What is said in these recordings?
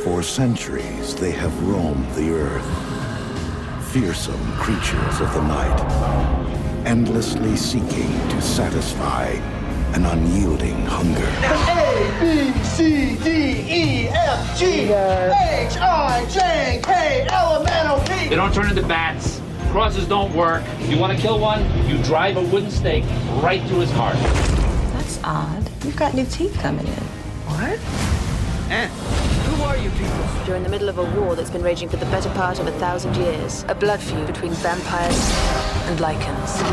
For centuries, they have roamed the earth. Fearsome creatures of the night, endlessly seeking to satisfy an unyielding hunger. A, B, C, D, E, F, G, H, I, J, K, L, M, N, O, P. They don't turn into bats. Crosses don't work. You want to kill one? You drive a wooden stake right through his heart. That's odd. You've got new teeth coming in. What? Who are you people? You're in the middle of a war that's been raging for the better part of 1,000 years. A blood feud between vampires and lichens.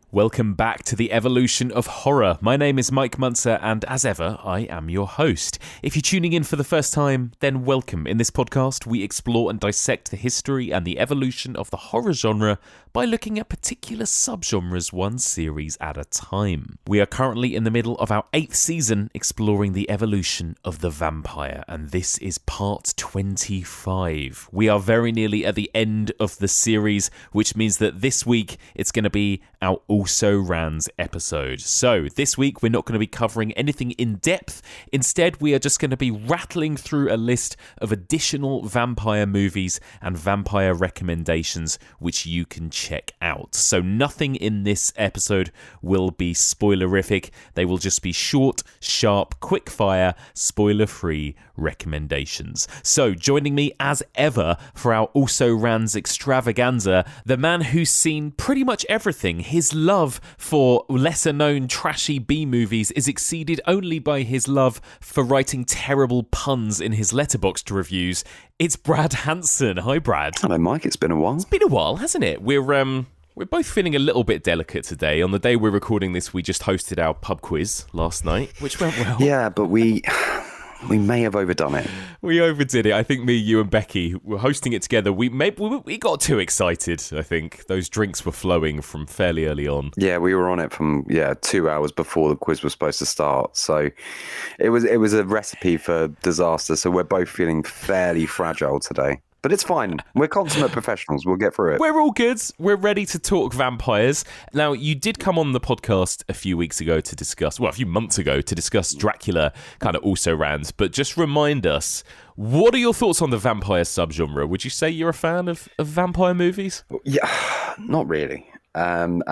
Welcome back to the evolution of horror. My name is Mike Munzer, and as ever, I am your host. If you're tuning in for the first time, then welcome. In this podcast, we explore and dissect the history and the evolution of the horror genre by looking at particular subgenres one series at a time. We are currently in the middle of our 8th season exploring the evolution of the vampire, and this is part 25. We are very nearly at the end of the series, which means that this week it's going to be our Also Rans episode. So this week we're not going to be covering anything in depth. Instead, we are just going to be rattling through a list of additional vampire movies and vampire recommendations which you can check out. So nothing in this episode will be spoilerific. They will just be short, sharp, quick-fire, spoiler-free recommendations. So joining me as ever for our Also Rans extravaganza, the man who's seen pretty much everything. His love for lesser-known trashy B-movies is exceeded only by his love for writing terrible puns in his Letterboxd reviews. It's Brad Hanson. Hi, Brad. Hello, Mike. It's been a while. It's been a while, hasn't it? We're both feeling a little bit delicate today. On the day we're recording this, we just hosted our pub quiz last night, which went well. Yeah, but we may have overdone it. We overdid it. I think me, you and Becky were hosting it together. We got too excited, I think. Those drinks were flowing from fairly early on. Yeah, we were on it from 2 hours before the quiz was supposed to start. So it was a recipe for disaster. So we're both feeling fairly fragile today. But it's fine. We're consummate professionals. We'll get through it. We're all good. We're ready to talk vampires. Now, you did come on the podcast a few months ago to discuss Dracula, kind of Also Rans. But just remind us, what are your thoughts on the vampire subgenre? Would you say you're a fan of vampire movies? Yeah, not really. And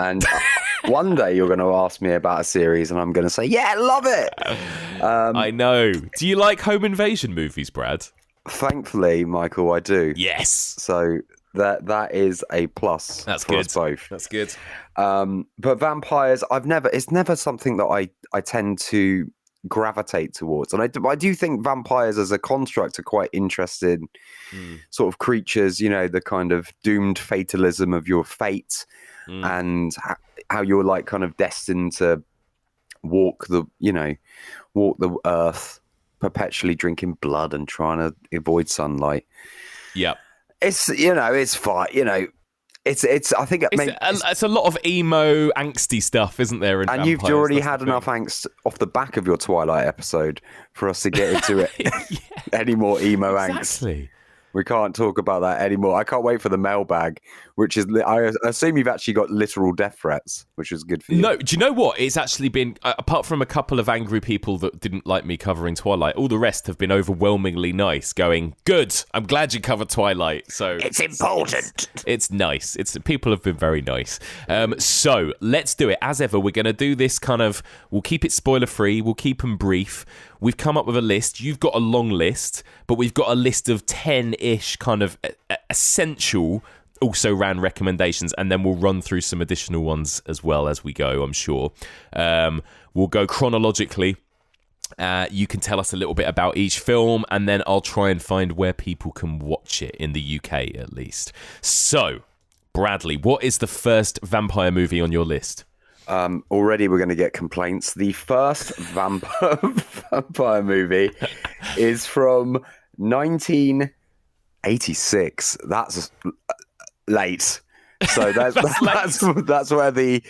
one day you're going to ask me about a series and I'm going to say, yeah, love it. I know. Do you like home invasion movies, Brad? Thankfully, Michael, I do. Yes. So that is a plus. That's for good. us both. That's good. But vampires, it's never something that I tend to gravitate towards. And I do think vampires as a construct are quite interesting sort of creatures, the kind of doomed fatalism of your fate and how you're like kind of destined to walk the earth, perpetually drinking blood and trying to avoid sunlight. Yep. It's fine. I think it's a lot of emo, angsty stuff, isn't there? And you've already had enough angst off the back of your Twilight episode for us to get into it. Yeah. Any more emo Exactly. angst. We can't talk about that anymore. I can't wait for the mailbag, which is, I assume you've actually got literal death threats, which is good for you. No, do you know what? It's actually been, apart from a couple of angry people that didn't like me covering Twilight, all the rest have been overwhelmingly nice, going, good, I'm glad you covered Twilight. So it's important. It's nice. People have been very nice. So let's do it. As ever, we're going to do this we'll keep it spoiler-free, we'll keep them brief. We've come up with a list. You've got a long list, but we've got a list of 10-ish kind of essential Also Ran recommendations, and then we'll run through some additional ones as well as we go, I'm sure. We'll go chronologically. You can tell us a little bit about each film, and then I'll try and find where people can watch it, in the UK at least. So, Bradley, what is the first vampire movie on your list? Already we're going to get complaints. The first vampire movie is from 1986. That's late. So that's where the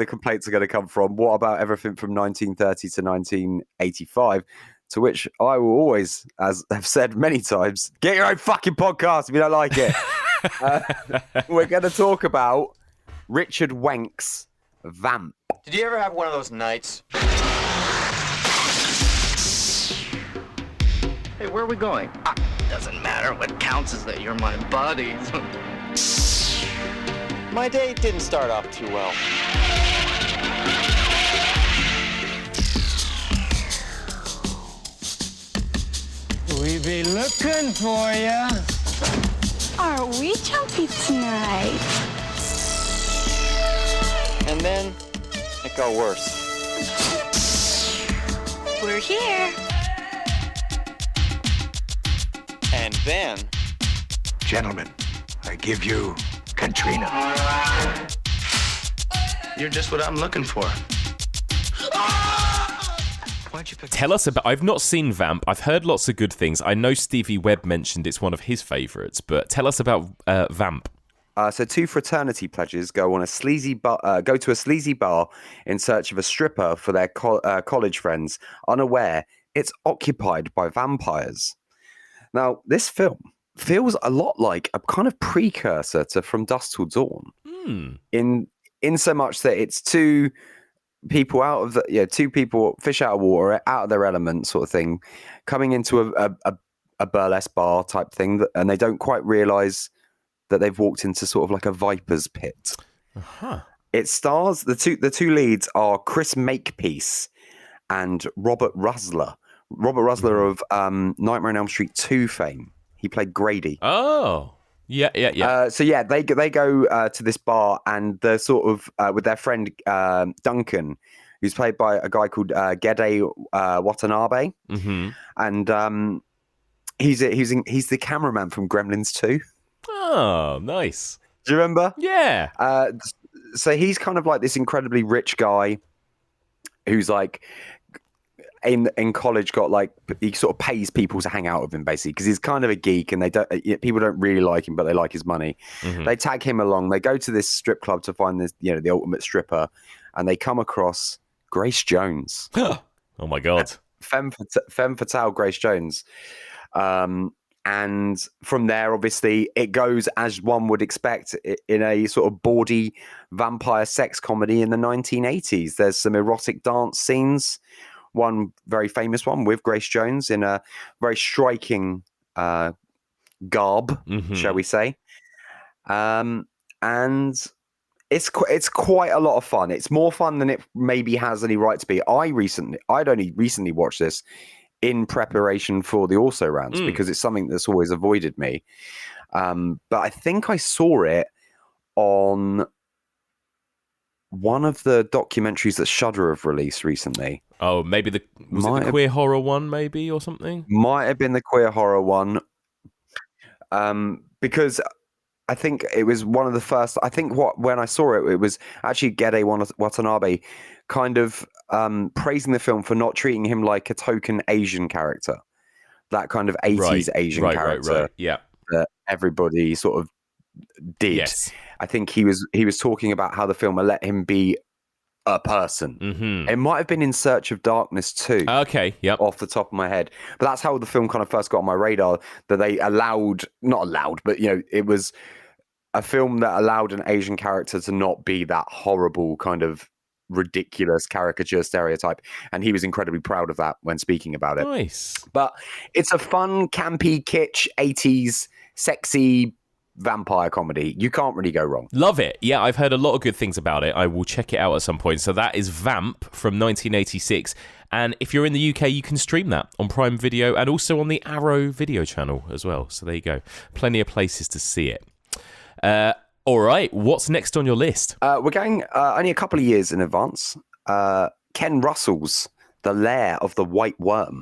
complaints are going to come from. What about everything from 1930 to 1985? To which I will always, as I've said many times, get your own fucking podcast if you don't like it. We're going to talk about Richard Wenk's Vamp. Did you ever have one of those nights? Hey, where are we going? Doesn't matter. What counts is that you're my buddy. My day didn't start off too well. We be looking for ya. Are we jumpy tonight? And then it got worse. We're here. And then... Gentlemen, I give you Katrina. You're just what I'm looking for. Why'd you pick? Tell us about... I've not seen Vamp. I've heard lots of good things. I know Stevie Webb mentioned it's one of his favourites, but tell us about Vamp. So two fraternity pledges go to a sleazy bar in search of a stripper for their college friends, unaware it's occupied by vampires. Now, this film feels a lot like a kind of precursor to From Dusk Till Dawn, in so much that it's two people fish out of water, out of their element, sort of thing, coming into a burlesque bar type thing, and they don't quite realise that they've walked into sort of like a viper's pit. Uh-huh. It stars the two leads are Chris Makepeace and Robert Rusler. Robert Rusler of Nightmare on Elm Street 2 fame. He played Grady. Oh, yeah. They go to this bar, and they're sort of with their friend Duncan, who's played by a guy called Gede Watanabe, and he's the cameraman from Gremlins 2. Oh, nice. Do you remember? Yeah. So he's kind of like this incredibly rich guy who's like in college got like, he sort of pays people to hang out with him basically because he's kind of a geek, and people don't really like him, but they like his money. They tag him along. They go to this strip club to find this, the ultimate stripper, and they come across Grace Jones. Oh my God. Femme fatale Grace Jones. And from there, obviously, it goes as one would expect in a sort of bawdy vampire sex comedy in the 1980s. There's some erotic dance scenes, one very famous one with Grace Jones in a very striking garb, shall we say. And it's quite a lot of fun. It's more fun than it maybe has any right to be. I'd only recently watched this in preparation for the also rounds because it's something that's always avoided me. But I think I saw it on one of the documentaries that Shudder have released recently. Oh, maybe the queer horror one, maybe, or something? Might have been the queer horror one. Because I think it was one of the first. I think when I saw it, it was actually Gede Watanabe kind of praising the film for not treating him like a token Asian character, that kind of 80s Asian character that everybody sort of did. Yes. I think he was talking about how the film let him be a person. It might have been In Search of Darkness too. Okay, yep. Off the top of my head. But that's how the film kind of first got on my radar, that they but it was a film that allowed an Asian character to not be that horrible kind of ridiculous caricature stereotype, and he was incredibly proud of that when speaking about it. Nice. But it's a fun, campy, kitsch, 80s, sexy vampire comedy. You can't really go wrong. Love it. Yeah, I've heard a lot of good things about it. I will check it out at some point. So that is Vamp from 1986, and if you're in the UK, you can stream that on Prime Video and also on the Arrow video channel as well. So there you go. Plenty of places to see it. All right, what's next on your list? We're going only a couple of years in advance. Ken Russell's The Lair of the White Worm.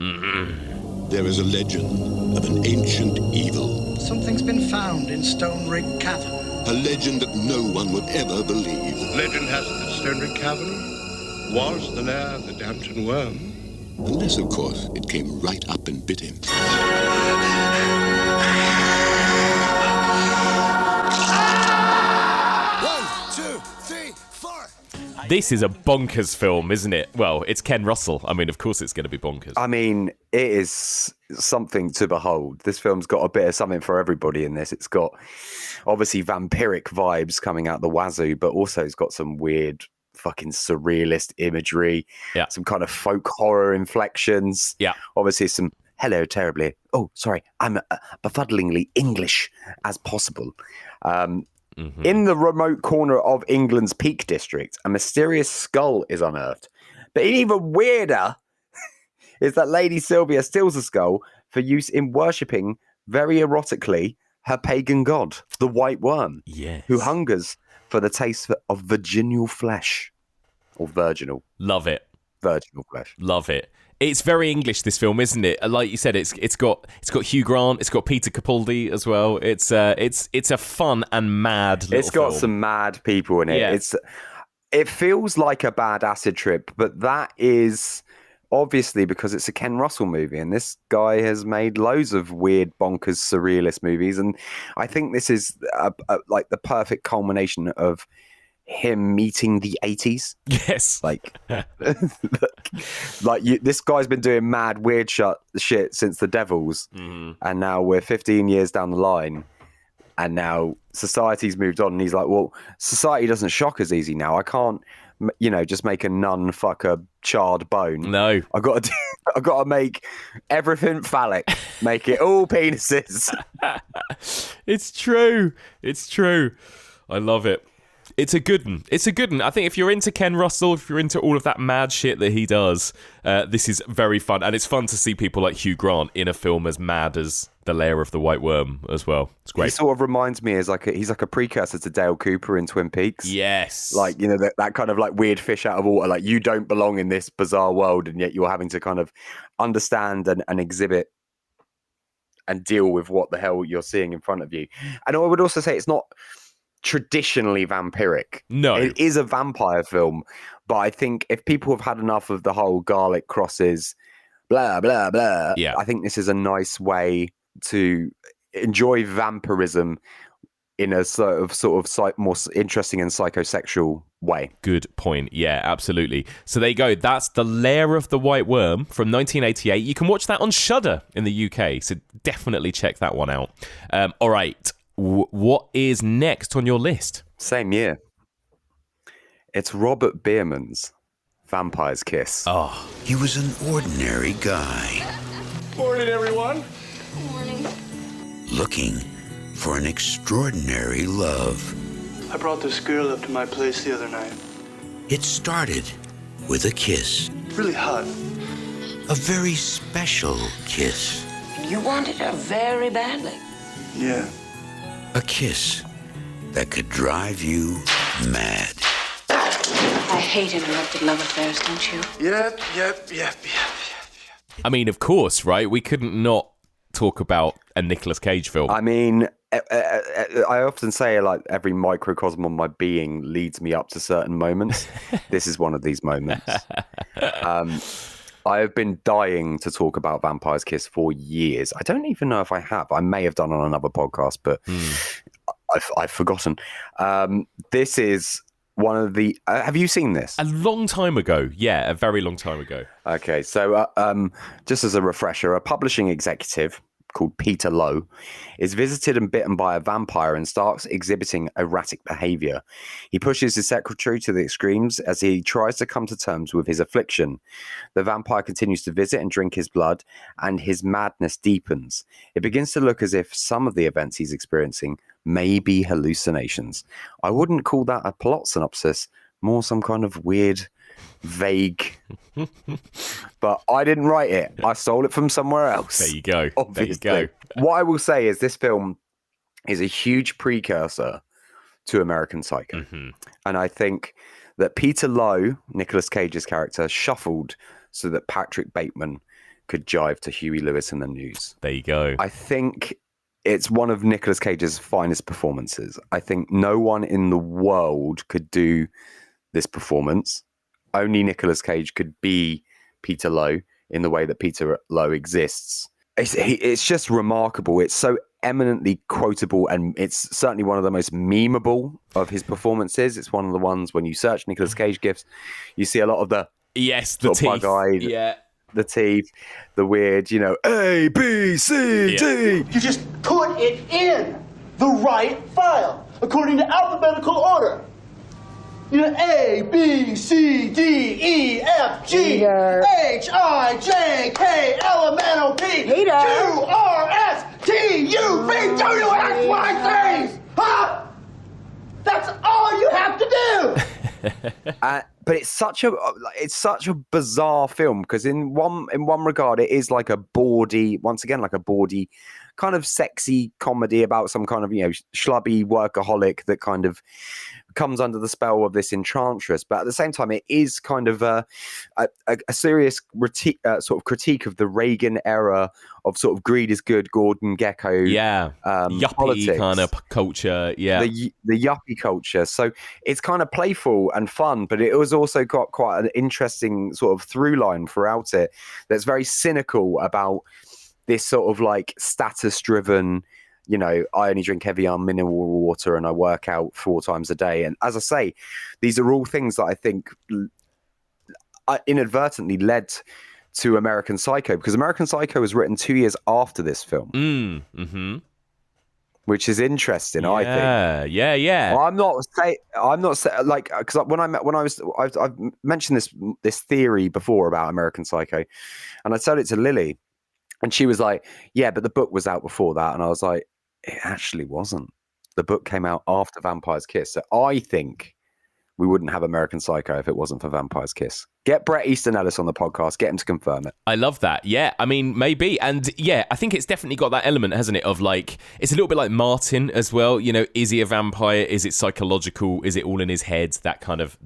There is a legend of an ancient evil. Something's been found in Stone Rig Cavern. A legend that no one would ever believe. Legend has it that Stone Rig Cavern was the lair of the Downton Worm. Unless, of course, it came right up and bit him. this is a bonkers film, isn't it? Well, it's Ken Russell. I mean, of course it's going to be bonkers. I mean, it is something to behold. This film's got a bit of something for everybody in this. It's got obviously vampiric vibes coming out the wazoo, but also it's got some weird fucking surrealist imagery, some kind of folk horror inflections. Yeah. Obviously some hello terribly. Oh, sorry. I'm befuddlingly English as possible. In the remote corner of England's Peak District, a mysterious skull is unearthed. But even weirder is that Lady Sylvia steals the skull for use in worshipping, very erotically, her pagan god, the White Worm, who hungers for the taste of virginal flesh. Or virginal. Love it. Virginal flesh. Love it. It's very English, this film, isn't it? Like you said, it's got Hugh Grant, it's got Peter Capaldi as well. It's a fun and mad little It's got film. some mad people in it. Yeah. It feels like a bad acid trip, but that is obviously because it's a Ken Russell movie, and this guy has made loads of weird, bonkers, surrealist movies, and I think this is like the perfect culmination of him meeting the 80s. Yes. This guy's been doing mad, weird shit since The Devils, and now we're 15 years down the line, and now society's moved on, and he's like, well, society doesn't shock as easy now. I can't, just make a nun fuck a charred bone. No. I got to make everything phallic, make it all penises. It's true. I love it. It's a good one. I think if you're into Ken Russell, if you're into all of that mad shit that he does, this is very fun. And it's fun to see people like Hugh Grant in a film as mad as The Lair of the White Worm as well. It's great. He sort of reminds me as he's like a precursor to Dale Cooper in Twin Peaks. Yes. That kind of like weird fish out of water. Like, you don't belong in this bizarre world, and yet you're having to kind of understand and exhibit and deal with what the hell you're seeing in front of you. And I would also say it's not traditionally vampiric. No. It is a vampire film, but I think if people have had enough of the whole garlic crosses, blah, blah, blah, I think this is a nice way to enjoy vampirism in a sort of more interesting and psychosexual way. Good point. Yeah, absolutely. So there you go. That's The Lair of the White Worm from 1988. You can watch that on Shudder in the UK, so definitely check that one out. All right. What is next on your list? Same year. It's Robert Bierman's Vampire's Kiss. Oh. He was an ordinary guy. Morning, everyone. Morning. Looking for an extraordinary love. I brought this girl up to my place the other night. It started with a kiss. Really hot. A very special kiss. You wanted her very badly. Yeah. A kiss that could drive you mad. I hate interrupted love affairs, don't you? Yep. I mean, of course, right? We couldn't not talk about a Nicolas Cage film. I mean, I often say, like, every microcosm of my being leads me up to certain moments. This is one of these moments. I have been dying to talk about Vampire's Kiss for years. I don't even know if I have. I may have done on another podcast, but I've forgotten. This is one of the... have you seen this? A long time ago. Yeah, a very long time ago. Okay, so just as a refresher, a publishing executive called Peter Lowe is visited and bitten by a vampire and starts exhibiting erratic behavior. He pushes his secretary to the extremes as he tries to come to terms with his affliction. The vampire continues to visit and drink his blood, and his madness deepens. It begins to look as if some of the events he's experiencing may be hallucinations. I wouldn't call that a plot synopsis, more some kind of weird, vague... But I didn't write it. I stole it from somewhere else. There you go. Obviously. There you go. What I will say is this film is a huge precursor to American Psycho. Mm-hmm. And I think that Peter Lowe, Nicolas Cage's character, shuffled so that Patrick Bateman could jive to Huey Lewis in the News. There you go. I think it's one of Nicolas Cage's finest performances. I think no one in the world could do this performance. Only Nicolas Cage could be Peter Lowe in the way that Peter Lowe exists. It's just remarkable. It's so eminently quotable, and it's certainly one of the most memeable of his performances. It's one of the ones when you search Nicolas Cage gifs, you see a lot of the the teeth, bug-eyed, the teeth, the weird, A, B, C, D. You just put it in the right file according to alphabetical order. A, B, C, D, E, F, G, H, I, J, K, L, M, N, O, P, Q, R, S, T, U, V, W, X, Y, Z. Huh? That's all you have to do. But it's such a bizarre film because in one regard it is like a bawdy, once again like a bawdy kind of sexy comedy about some kind of schlubby workaholic that kind of comes under the spell of this enchantress, but at the same time it is kind of a serious sort of critique of the Reagan era of sort of greed is good, Gordon Gekko, yuppie politics, kind of culture, the yuppie culture. So it's kind of playful and fun, but it was also got quite an interesting sort of through line throughout it that's very cynical about this sort of like status driven, I only drink heavy mineral water and I work out 4 times a day. And as I say, these are all things that I think inadvertently led to American Psycho, because American Psycho was written 2 years after this film. Which is interesting, I think. Yeah. Well, I'm not saying like, because I've mentioned this theory before about American Psycho, and I told it to Lily, and she was like, "Yeah, but the book was out before that," and I was like, "It actually wasn't. The book came out after Vampire's Kiss." So I think we wouldn't have American Psycho if it wasn't for Vampire's Kiss. Get Bret Easton Ellis on the podcast. Get him to confirm it. I love that. Yeah, I mean, maybe. And yeah, I think it's definitely got that element, hasn't it? Of like, it's a little bit like Martin as well. Is he a vampire? Is it psychological? Is it all in his head? That kind of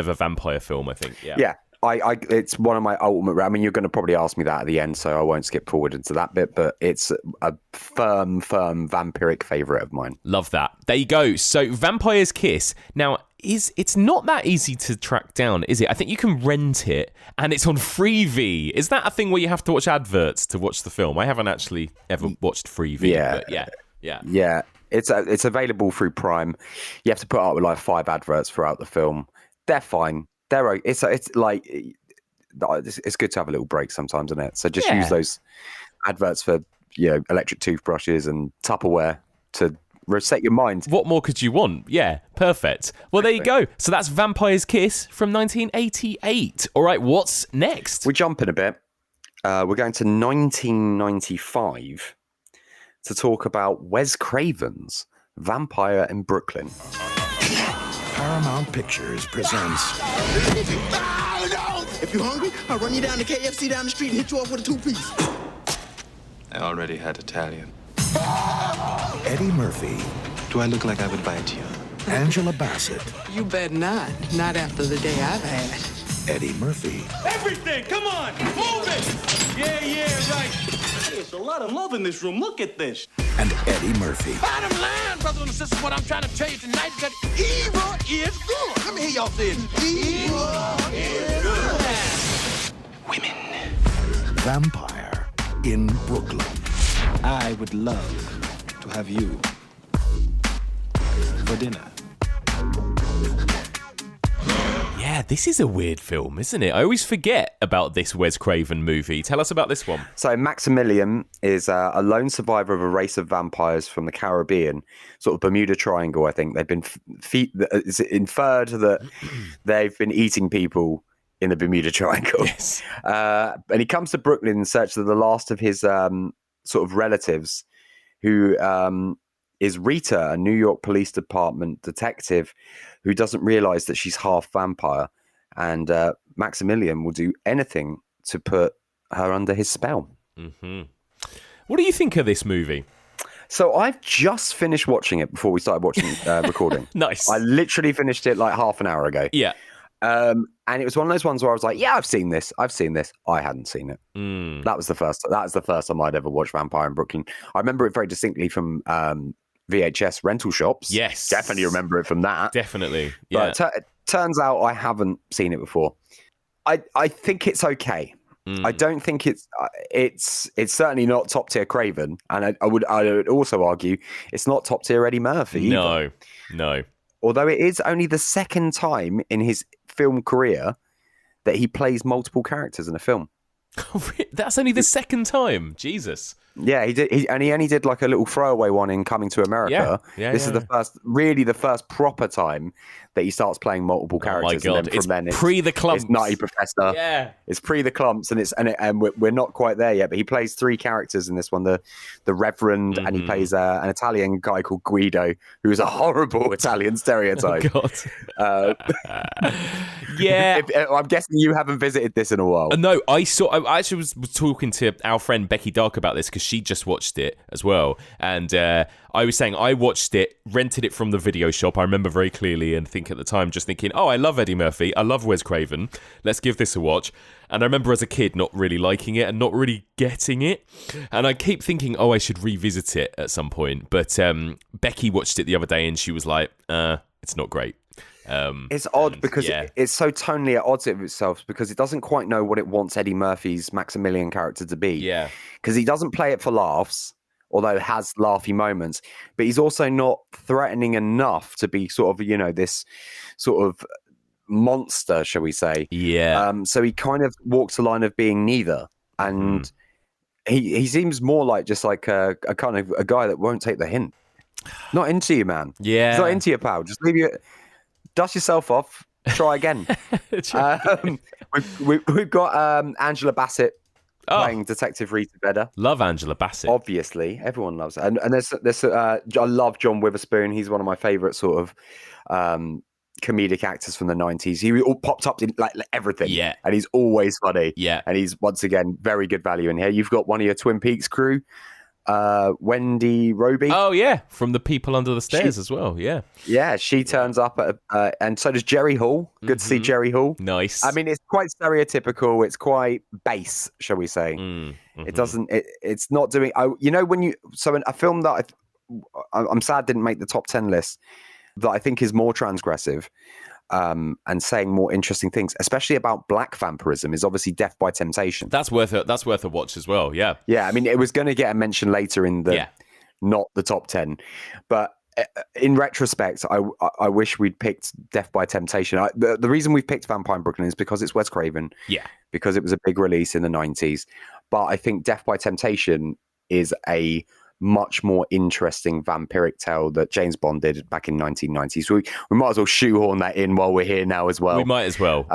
a vampire film, I think. Yeah. Yeah. It's one of my ultimate. I mean, you're going to probably ask me that at the end, so I won't skip forward into that bit. But it's a firm vampiric favourite of mine. Love that. There you go. So, Vampire's Kiss. Now, it's not that easy to track down, is it? I think you can rent it, and it's on Freevee. Is that a thing where you have to watch adverts to watch the film? I haven't actually ever watched Freevee. Yeah, but yeah. It's available through Prime. You have to put up with like 5 adverts throughout the film. They're fine. It's like it's good to have a little break sometimes, isn't it? So just use those adverts for electric toothbrushes and Tupperware to reset your mind. What more could you want? Yeah, perfect. Well, there you go. So that's Vampire's Kiss from 1988. All right, what's next? We're jumping a bit. We're going to 1995 to talk about Wes Craven's Vampire in Brooklyn. Paramount Pictures presents... If you're hungry, I'll run you down to KFC down the street and hit you off with a 2-piece. I already had Italian. Eddie Murphy. Do I look like I would bite you? Angela Bassett. You bet not. Not after the day I've had. Eddie Murphy. Everything! Come on! Move it! Yeah, right. There's a lot of love in this room. Look at this. And Eddie Murphy. Bottom line, brothers and sisters, what I'm trying to tell you tonight is that evil is good. Let me hear y'all say it. Evil is good. Women. Vampire in Brooklyn. I would love to have you for dinner. Yeah, this is a weird film, isn't it? I always forget about this Wes Craven movie. Tell us about this one. So Maximilian is a lone survivor of a race of vampires from the Caribbean, sort of Bermuda Triangle, I think. They've been it's inferred that they've been eating people in the Bermuda Triangle. Yes. And he comes to Brooklyn in search of the last of his sort of relatives, who is Rita, a New York Police Department detective who doesn't realize that she's half vampire. And Maximilian will do anything to put her under his spell. Mm-hmm. What do you think of this movie? So I've just finished watching it before we started watching recording. Nice. I literally finished it like half an hour ago. Yeah. And it was one of those ones where I was like, yeah, I've seen this. I hadn't seen it. That was the first time I'd ever watched Vampire in Brooklyn. I remember it very distinctly from VHS rental shops. Yes. Definitely remember it from that. Definitely. Yeah. But it turns out I haven't seen it before. I think it's okay. I don't think it's certainly not top tier Craven, and I would also argue it's not top tier Eddie Murphy either. No. Although it is only the second time in his film career that he plays multiple characters in a film. That's only the second time. Jesus. Yeah, he did, and he only did like a little throwaway one in Coming to America. This is the first proper time that he starts playing multiple characters. Oh my God, it's pre the clumps. It's Nutty Professor. Yeah, it's pre the clumps, and we're not quite there yet. But he plays 3 characters in this one: the Reverend, and he plays an Italian guy called Guido, who is a horrible Italian stereotype. Oh God. Yeah, I'm guessing you haven't visited this in a while. No, I actually was talking to our friend Becky Dark about this because she just watched it as well, and I was saying I watched it, rented it from the video shop. I remember very clearly, and think at the time just thinking, oh, I love Eddie Murphy, I love Wes Craven, let's give this a watch. And I remember as a kid not really liking it and not really getting it, and I keep thinking, oh, I should revisit it at some point. But Becky watched it the other day and she was like, it's not great. It's odd because it's so tonally at odds with itself, because it doesn't quite know what it wants Eddie Murphy's Maximilian character to be. Yeah, because he doesn't play it for laughs, although it has laughy moments, but he's also not threatening enough to be sort of, this sort of monster, shall we say. Yeah. So he kind of walks the line of being neither, and he seems more like just like a kind of a guy that won't take the hint. Not into you, man. Yeah. He's not into you, pal. Just leave you. Dust yourself off. Try again. We've got Angela Bassett playing Detective Rita Vedder. Love Angela Bassett. Obviously, everyone loves her. And there's I love John Witherspoon. He's one of my favourite sort of comedic actors from the 90s. He all popped up in like everything. Yeah. And he's always funny. Yeah. And he's, once again, very good value in here. You've got one of your Twin Peaks crew, Wendy Roby. Oh yeah, from The People Under the Stairs as well. Yeah, she turns up and so does Jerry Hall. Good to see Jerry Hall. Nice. I mean, it's quite stereotypical. It's quite base, shall we say? It doesn't. It's not doing. So in a film that I'm sad didn't make the top 10 list, that I think is more transgressive. And saying more interesting things, especially about black vampirism, is obviously Death by Temptation. That's worth a watch as well. Yeah. I mean, it was going to get a mention later in the not the top 10, but in retrospect, I wish we'd picked Death by Temptation. The reason we've picked Vampire in Brooklyn is because it's Wes Craven. Yeah, because it was a big release in the 90s. But I think Death by Temptation is a much more interesting vampiric tale that James Bond did back in 1990. So we might as well shoehorn that in while we're here now as well. We might as well.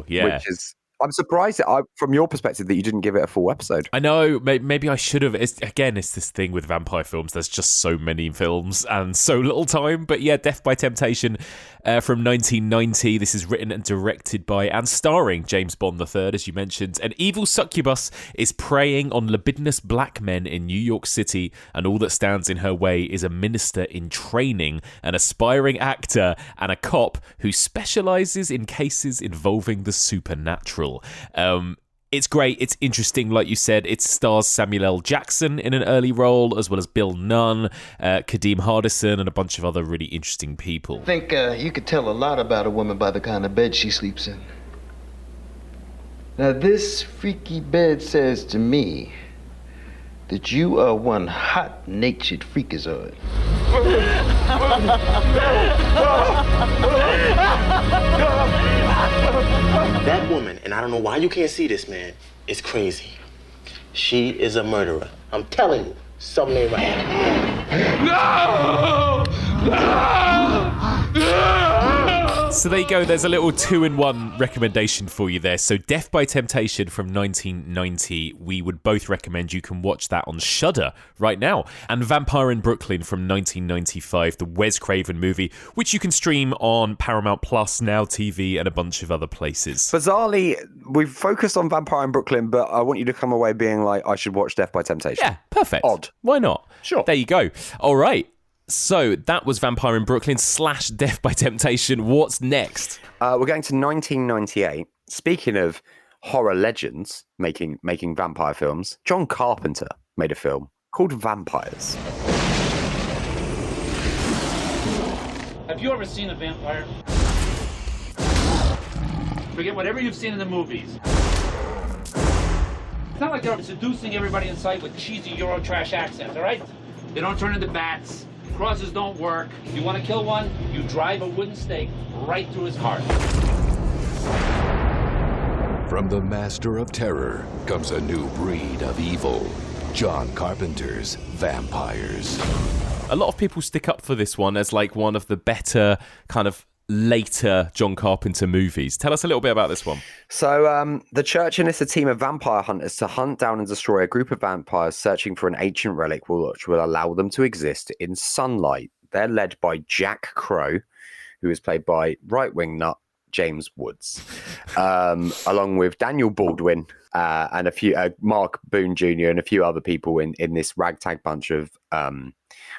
Yeah. Which is, I'm surprised from your perspective that you didn't give it a full episode. I know, maybe I should have. It's this thing with vampire films. There's just so many films and so little time. But yeah, Death by Temptation from 1990. This is written and directed by and starring James Bond III, as you mentioned. An evil succubus is preying on libidinous black men in New York City, and all that stands in her way is a minister in training, an aspiring actor, and a cop who specializes in cases involving the supernatural. It's great. It's interesting. Like you said, it stars Samuel L. Jackson in an early role, as well as Bill Nunn, Kadeem Hardison, and a bunch of other really interesting people. I think you could tell a lot about a woman by the kind of bed she sleeps in. Now, this freaky bed says to me that you are one hot-natured freakazoid. That woman, and I don't know why you can't see this, man, is crazy. She is a murderer. I'm telling you, something ain't right. No! So there you go, there's a little 2-in-1 recommendation for you there. So Death by Temptation from 1990, we would both recommend you can watch that on Shudder right now. And Vampire in Brooklyn from 1995, the Wes Craven movie, which you can stream on Paramount Plus, Now TV, and a bunch of other places. Bizarrely, we've focused on Vampire in Brooklyn, but I want you to come away being like, I should watch Death by Temptation. Yeah, perfect. Odd. Why not? Sure. There you go. All right. So that was Vampire in Brooklyn / Death by Temptation. What's next? We're going to 1998. Speaking of horror legends making vampire films, John Carpenter made a film called Vampires. Have you ever seen a vampire? Forget whatever you've seen in the movies. It's not like they're seducing everybody in sight with cheesy Eurotrash accents, all right? They don't turn into bats. Crosses don't work. You want to kill one, you drive a wooden stake right through his heart. From the master of terror comes a new breed of evil. John Carpenter's vampires. A lot of people stick up for this one as like one of the better kind of later John Carpenter movies. Tell us a little bit about this one. So the church enlists a team of vampire hunters to hunt down and destroy a group of vampires searching for an ancient relic which will allow them to exist in sunlight. They're led by Jack Crow, who is played by right-wing nut James Woods, along with Daniel Baldwin and a few Mark Boone Jr. and a few other people in this ragtag bunch of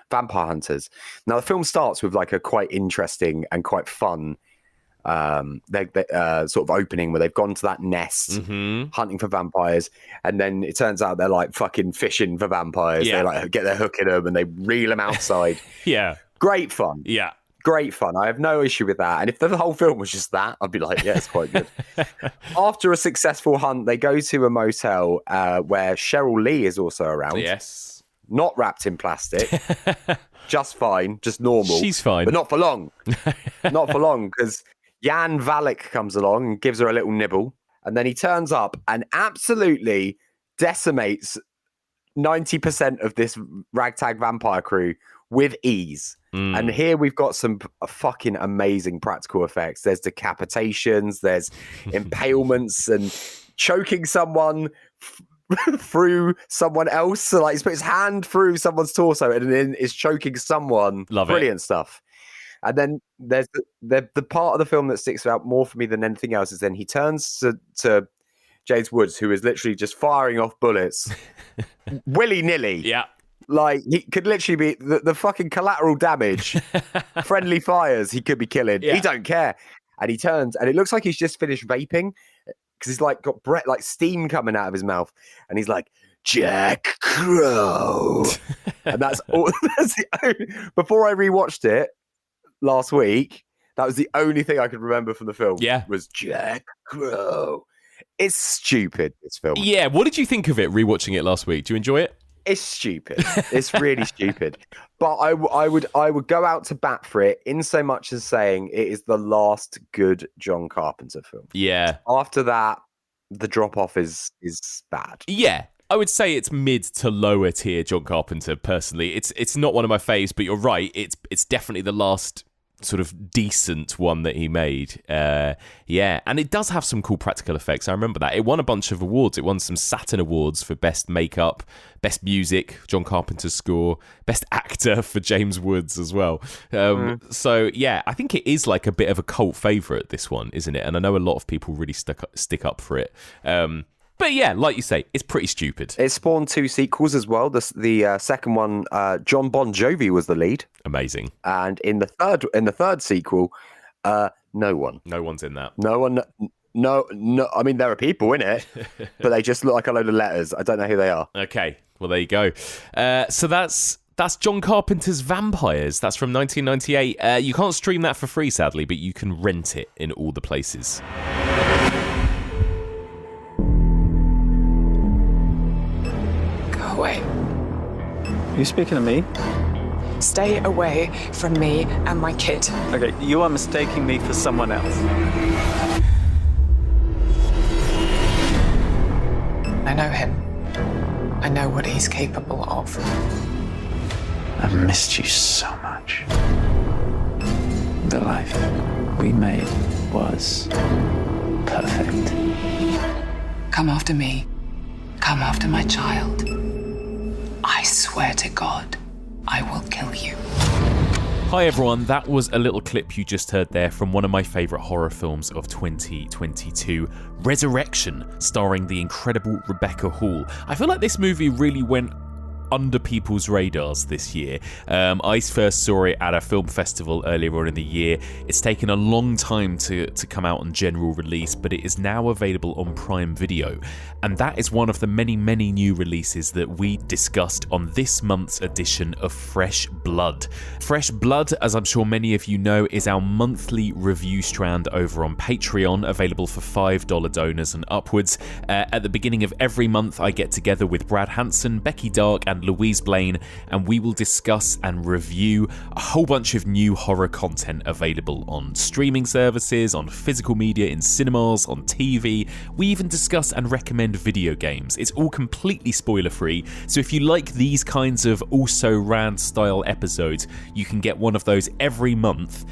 vampire hunters. Now the film starts with like a quite interesting and quite fun sort of opening where they've gone to that nest hunting for vampires, and then it turns out they're like fucking fishing for vampires. They like get their hook in them and they reel them outside. Great fun. Great fun. I have no issue with that. And if the whole film was just that, I'd be like, yeah, it's quite good. After a successful hunt, they go to a motel where Cheryl Lee is also around. Yes. Not wrapped in plastic. Just fine. Just normal. She's fine. But not for long. Not for long, because Jan Valek comes along and gives her a little nibble. And then he turns up and absolutely decimates 90% of this ragtag vampire crew with ease. And here we've got some fucking amazing practical effects. There's decapitations, there's impalements and choking someone through someone else. So like he's put his hand through someone's torso and then is choking someone. Brilliant stuff. And then there's the part of the film that sticks out more for me than anything else is then he turns to James Woods, who is literally just firing off bullets willy-nilly. Yeah. Like, he could literally be the fucking collateral damage, friendly fires he could be killing. He don't care. And he turns, and it looks like he's just finished vaping, because he's like got like steam coming out of his mouth. And he's like, Jack Crow. And that's all. Before I rewatched it last week, that was the only thing I could remember from the film. Was Jack Crow. It's stupid, this film. Yeah, what did you think of it, rewatching it last week? Do you enjoy it? It's stupid. It's really stupid. But I would go out to bat for it in so much as saying it is the last good John Carpenter film. Yeah. After that, the drop off is bad. Yeah. I would say it's mid to lower tier John Carpenter, personally. It's not one of my faves, but you're right. It's definitely the last sort of decent one that he made. And it does have some cool practical effects. I remember that. It won a bunch of awards. It won some Saturn Awards for Best Makeup, Best Music, John Carpenter's score, Best Actor for James Woods as well. So, yeah, I think it is like a bit of a cult favourite, this one, isn't it? And I know a lot of people really stick up for it. But yeah, like you say, it's pretty stupid. It spawned 2 sequels as well. The second one, John Bon Jovi was the lead. Amazing. And in the third sequel, no one. No one's in that. No one. No. I mean, there are people in it, but they just look like a load of letters. I don't know who they are. Okay. Well, there you go. So that's John Carpenter's Vampires. That's from 1998. You can't stream that for free, sadly, but you can rent it in all the places. Away. Are you speaking to me? Stay away from me and my kid. Okay, you are mistaking me for someone else. I know him. I know what he's capable of. I've missed you so much. The life we made was perfect. Come after me. Come after my child. I swear to God, I will kill you. Hi everyone, that was a little clip you just heard there from one of my favourite horror films of 2022, Resurrection, starring the incredible Rebecca Hall. I feel like this movie really went under people's radars this year. I first saw it at a film festival earlier on in the year. It's taken a long time to come out on general release, but it is now available on Prime Video. And that is one of the many, many new releases that we discussed on this month's edition of Fresh Blood. Fresh Blood, as I'm sure many of you know, is our monthly review strand over on Patreon, available for $5 donors and upwards. At the beginning of every month, I get together with Brad Hanson, Becky Dark, and Louise Blaine, and we will discuss and review a whole bunch of new horror content available on streaming services, on physical media, in cinemas, on TV. We even discuss and recommend video games. It's all completely spoiler-free, so if you like these kinds of also Rand style episodes, you can get one of those every month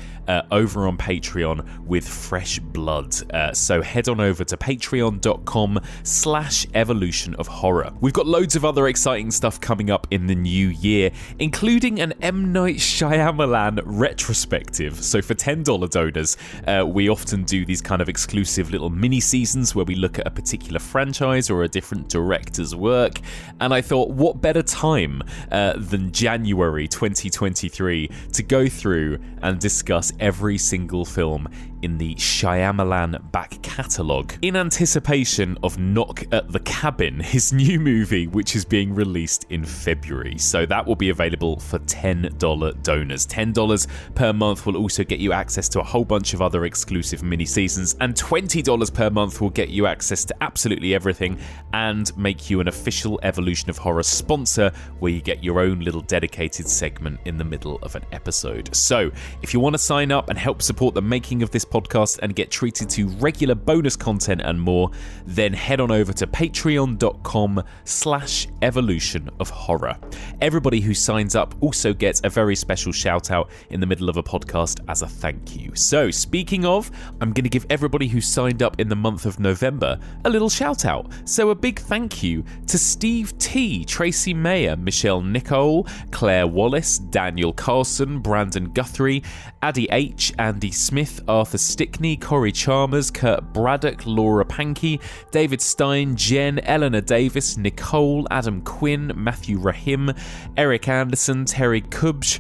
over on Patreon with Fresh Blood. So head on over to patreon.com/evolution of horror. We've got loads of other exciting stuff coming up in the new year, including an M. Night Shyamalan retrospective. So for $10 donors, we often do these kind of exclusive little mini seasons where we look at a particular franchise or a different director's work. And I thought, what better time than January 2023 to go through and discuss every single film in the Shyamalan back catalogue, in anticipation of Knock at the Cabin, his new movie, which is being released in February. So that will be available for $10 donors. $10 per month will also get you access to a whole bunch of other exclusive mini-seasons, and $20 per month will get you access to absolutely everything and make you an official Evolution of Horror sponsor, where you get your own little dedicated segment in the middle of an episode. So if you want to sign up and help support the making of this podcast and get treated to regular bonus content and more, then head on over to patreon.com/evolution of horror. Everybody who signs up also gets a very special shout out in the middle of a podcast as a thank you. So speaking of, I'm going to give everybody who signed up in the month of November a little shout out. So a big thank you to Steve T, Tracy Mayer, Michelle Nicole, Claire Wallace, Daniel Carlson, Brandon Guthrie, Addie H, Andy Smith, Arthur Stickney, Corey Chalmers, Kurt Braddock, Laura Pankey, David Stein, Jen, Eleanor Davis, Nicole, Adam Quinn, Matthew Rahim, Eric Anderson, Terry Kubsch,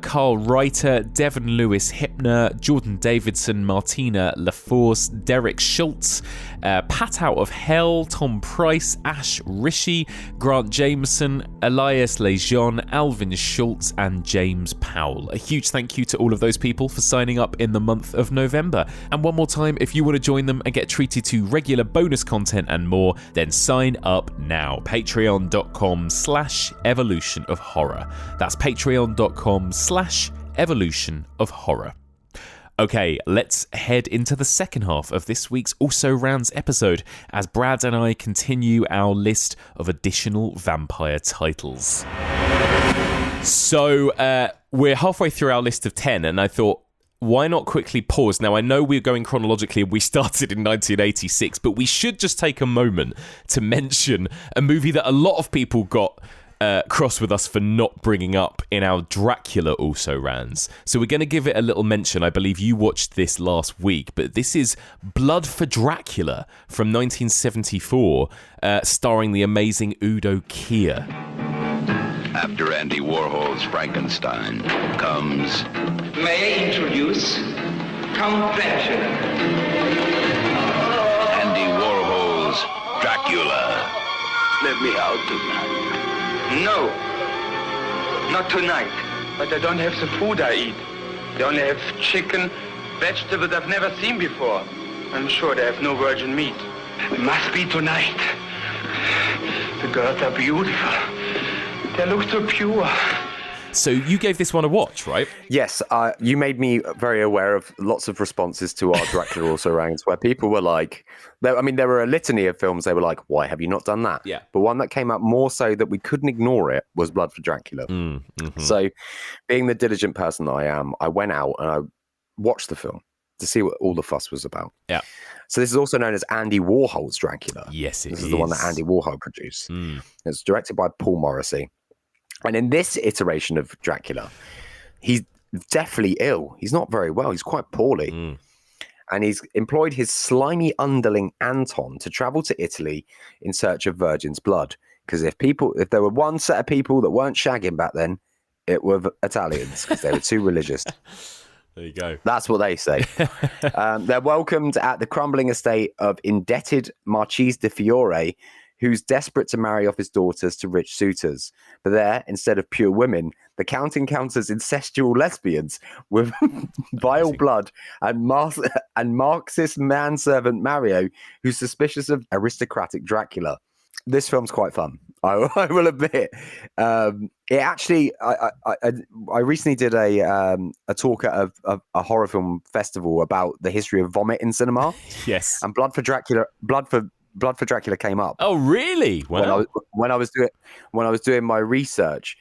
Carl Reiter, Devon Lewis Hipner, Jordan Davidson, Martina LaForce, Derek Schultz, Pat Out of Hell, Tom Price, Ash Rishi, Grant Jameson, Elias Lejean, Alvin Schultz, and James Powell. A huge thank you to all of those people for signing up in the month of November. And one more time, if you want to join them and get treated to regular bonus content and more, then sign up now. Patreon.com/evolution of horror. That's patreon.com/evolution of horror. Okay, let's head into the second half of this week's Also Rans episode as Brad and I continue our list of additional vampire titles. So, we're halfway through our list of 10, and I thought, why not quickly pause? Now, I know we're going chronologically, we started in 1986, but we should just take a moment to mention a movie that a lot of people got cross with us for not bringing up in our Dracula Also Rans. So we're going to give it a little mention. I believe you watched this last week, but this is Blood for Dracula from 1974, starring the amazing Udo Kier. After Andy Warhol's Frankenstein comes... May I introduce Count Dracula? Andy Warhol's Dracula. Let me out tonight. No, not tonight. But I don't have the food I eat. They only have chicken, vegetables I've never seen before. I'm sure they have no virgin meat. It must be tonight. The girls are beautiful. They look so pure. So you gave this one a watch, right? Yes, you made me very aware of lots of responses to our Dracula Also Rans where people were like, there were a litany of films. They were like, why have you not done that? Yeah. But one that came out more so that we couldn't ignore it was Blood for Dracula. Mm-hmm. So being the diligent person that I am, I went out and I watched the film to see what all the fuss was about. Yeah. So this is also known as Andy Warhol's Dracula. Yes, This is the one that Andy Warhol produced. It's directed by Paul Morrissey. And in this iteration of Dracula, he's deathly ill. He's not very well. He's quite poorly. And he's employed his slimy underling Anton to travel to Italy in search of virgin's blood. Because if there were one set of people that weren't shagging back then, it were Italians, because they were too religious. There you go. That's what they say. They're welcomed at the crumbling estate of indebted Marchese de Fiore, who's desperate to marry off his daughters to rich suitors. But there, instead of pure women, the Count encounters incestual lesbians with vile blood and Marxist manservant Mario, who's suspicious of aristocratic Dracula. This film's quite fun, I will admit. It actually, I recently did a talk at a horror film festival about the history of vomit in cinema. Yes, and Blood for Dracula came up. Oh, really? Wow. When I was doing my research,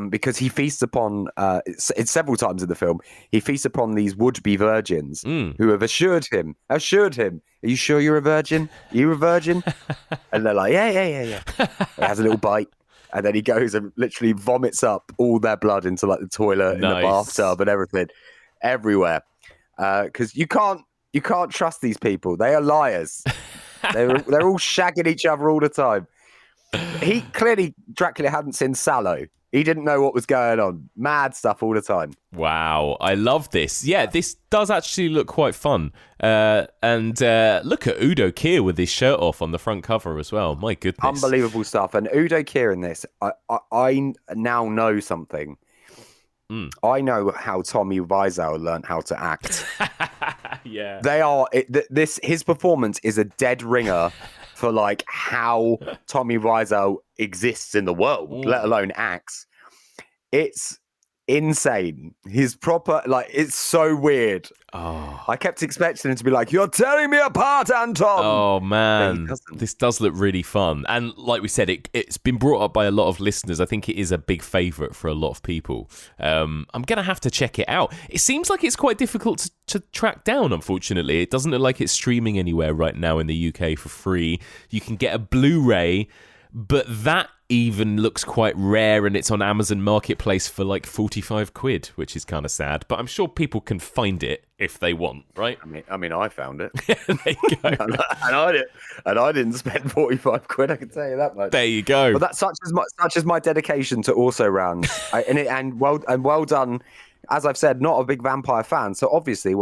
because he feasts upon it's several times in the film. He feasts upon these would-be virgins who have assured him, "Are you sure you're a virgin? Are you a virgin?" And they're like, "Yeah." He has a little bite, and then he goes and literally vomits up all their blood into like the toilet, in the bathtub, and everything, everywhere. Because you can't trust these people. They are liars. They're all shagging each other all the time. Dracula hadn't seen Sallow. He didn't know what was going on. Mad stuff all the time. Wow, I love this. Yeah, this does actually look quite fun. And look at Udo Kier with his shirt off on the front cover as well. My goodness. Unbelievable stuff. And Udo Kier in this, I now know something. I know how Tommy Wiseau learned how to act. Yeah. His performance is a dead ringer for like how Tommy Wiseau exists in the world, let alone acts. It's insane. His proper, like, it's so weird. Oh. I kept expecting him to be like, "You're tearing me apart, Anton." Oh man, this does look really fun. And like we said, it's been brought up by a lot of listeners. I think it is a big favourite for a lot of people. I'm gonna have to check it out. It seems like it's quite difficult to track down, unfortunately. It doesn't look like it's streaming anywhere right now in the UK for free. You can get a Blu-ray, but that even looks quite rare, and it's on Amazon Marketplace for like 45 quid, which is kind of sad, but I'm sure people can find it if they want, right? I mean, I found it. There you go. and I didn't spend 45 quid, I can tell you that much. There you go. But that's such as my dedication to also rounds. And well done. As I've said, not a big vampire fan, so obviously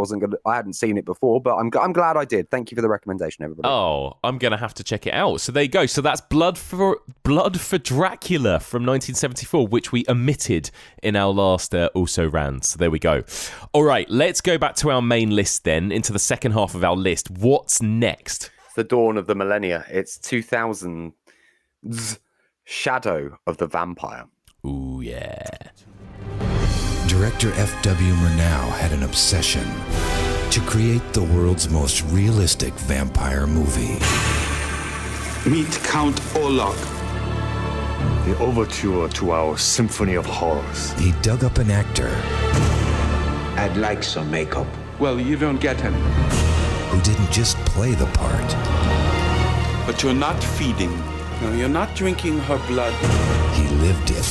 I hadn't seen it before, but I'm glad I did. Thank you for the recommendation, everybody. Oh, I'm gonna have to check it out. So there you go. So that's Blood for Dracula from 1974, which we omitted in our last also ran. So there we go. All right, let's go back to our main list then, into the second half of our list. What's next? It's the dawn of the millennia. It's 2000's Shadow of the Vampire. Ooh, yeah. Director F.W. Murnau had an obsession to create the world's most realistic vampire movie. Meet Count Orlok. The overture to our Symphony of Horrors. He dug up an actor. I'd like some makeup. Well, you don't get him. Who didn't just play the part. But you're not feeding. No, you're not drinking her blood. He lived it.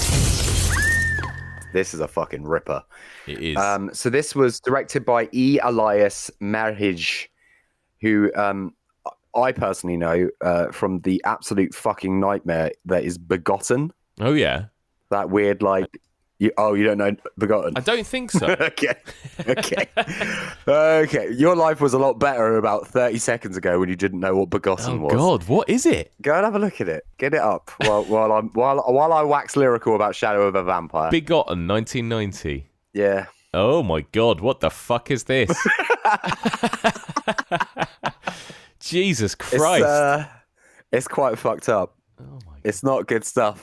This is a fucking ripper. It is. So this was directed by E. Elias Merhige, who I personally know from the absolute fucking nightmare that is Begotten. Oh, yeah. That weird, like... you don't know Begotten? I don't think so. Okay. Your life was a lot better about 30 seconds ago when you didn't know what Begotten was. Oh, God, what is it? Go and have a look at it. Get it up while I wax lyrical about Shadow of a Vampire. Begotten, 1990. Yeah. Oh, my God, what the fuck is this? Jesus Christ. It's quite fucked up. Oh my God. It's not good stuff.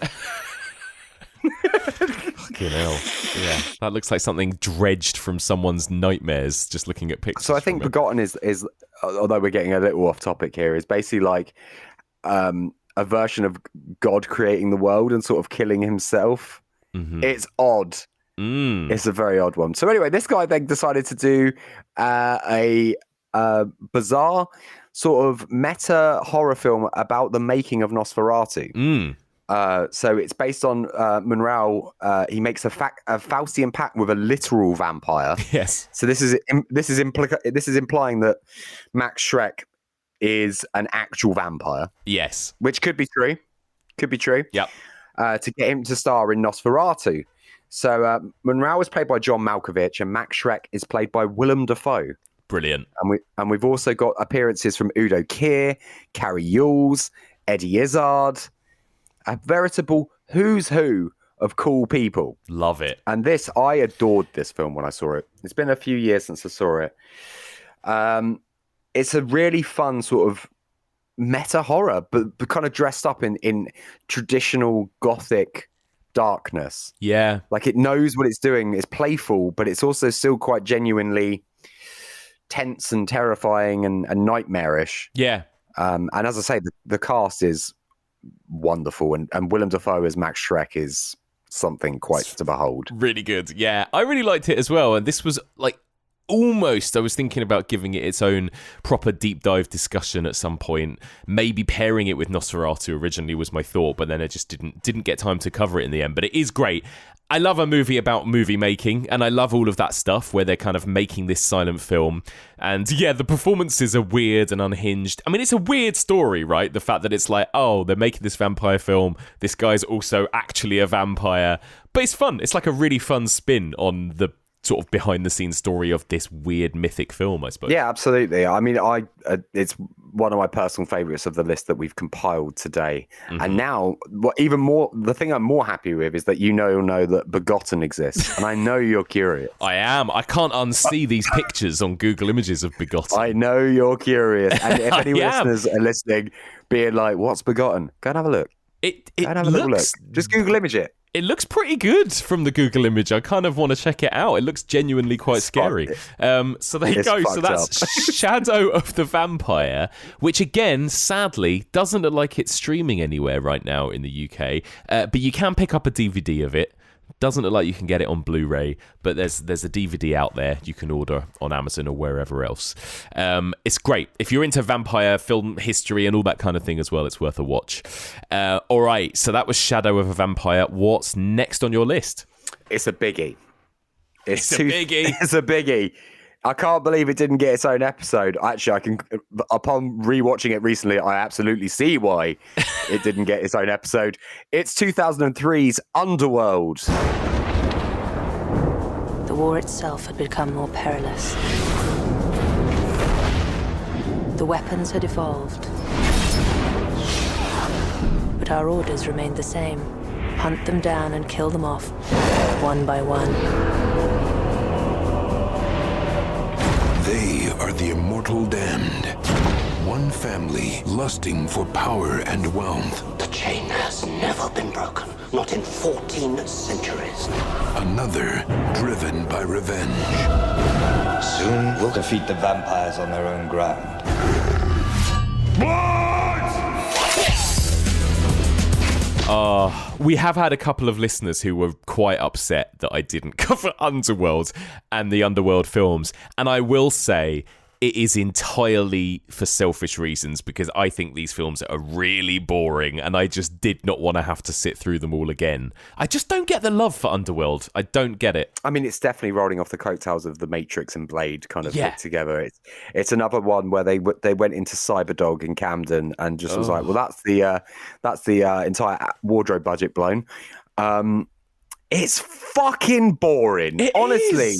Fucking hell. Yeah, that looks like something dredged from someone's nightmares, just looking at pictures. So I think Begotten is, although we're getting a little off topic here, is basically like a version of God creating the world and sort of killing himself. Mm-hmm. It's odd. It's a very odd one. So anyway, this guy then decided to do a bizarre sort of meta horror film about the making of Nosferatu. So it's based on Monreal. He makes a Faustian pact with a literal vampire. Yes. So this is implying that Max Schreck is an actual vampire. Yes. Which could be true. Could be true. Yep. To get him to star in Nosferatu. So Monroe is played by John Malkovich, and Max Schreck is played by Willem Dafoe. Brilliant. And we've also got appearances from Udo Kier, Carrie Yules, Eddie Izzard, a veritable who's who of cool people. Love it. And I adored this film when I saw it. It's been a few years since I saw it. It's a really fun sort of meta horror, but kind of dressed up in traditional gothic darkness. Yeah. Like it knows what it's doing. It's playful, but it's also still quite genuinely tense and terrifying and nightmarish. Yeah. And as I say, the cast is wonderful, and Willem Dafoe as Max Schreck is something quite to behold. Really good. Yeah, I really liked it as well. And this was like almost, I was thinking about giving it its own proper deep dive discussion at some point. Maybe pairing it with Nosferatu originally was my thought, but then I just didn't get time to cover it in the end. But it is great. I love a movie about movie making, and I love all of that stuff where they're kind of making this silent film. And yeah, the performances are weird and unhinged. I mean, it's a weird story, right? The fact that it's like, oh, they're making this vampire film. This guy's also actually a vampire. But it's fun. It's like a really fun spin on the sort of behind the scenes story of this weird mythic film, I suppose. Yeah, absolutely. I mean, it's one of my personal favorites of the list that we've compiled today. Mm-hmm. And now, even more, the thing I'm more happy with is that you know that Begotten exists, and I know you're curious. I am. I can't unsee these pictures on Google Images of Begotten. I know you're curious, and if any listeners are listening, being like, "What's Begotten?" Go and have a look. Go and have a little look. Just Google image it. It looks pretty good from the Google image. I kind of want to check it out. It looks genuinely quite scary. So there you go. So that's Shadow of the Vampire, which again, sadly, doesn't look like it's streaming anywhere right now in the UK. But you can pick up a DVD of it. Doesn't look like you can get it on Blu-ray, but there's a DVD out there you can order on Amazon or wherever else. It's great. If you're into vampire film history and all that kind of thing as well, it's worth a watch. All right, so that was Shadow of a Vampire. What's next on your list? It's a biggie. It's a biggie. It's a biggie. I can't believe it didn't get its own episode. Actually, upon rewatching it recently, I absolutely see why it didn't get its own episode. It's 2003's Underworld. The war itself had become more perilous. The weapons had evolved. But our orders remained the same. Hunt them down and kill them off, one by one. They are the immortal damned. One family lusting for power and wealth. The chain has never been broken, not in 14 centuries. Another driven by revenge. Soon we'll defeat the vampires on their own ground. We have had a couple of listeners who were quite upset that I didn't cover Underworld and the Underworld films. And I will say it is entirely for selfish reasons, because I think these films are really boring and I just did not want to have to sit through them all again. I just don't get the love for Underworld. I don't get it. I mean, it's definitely rolling off the coattails of The Matrix and Blade kind of put together. It's another one where they went into Cyberdog in Camden and just was like, well, that's the entire wardrobe budget blown. It's fucking boring. Honestly.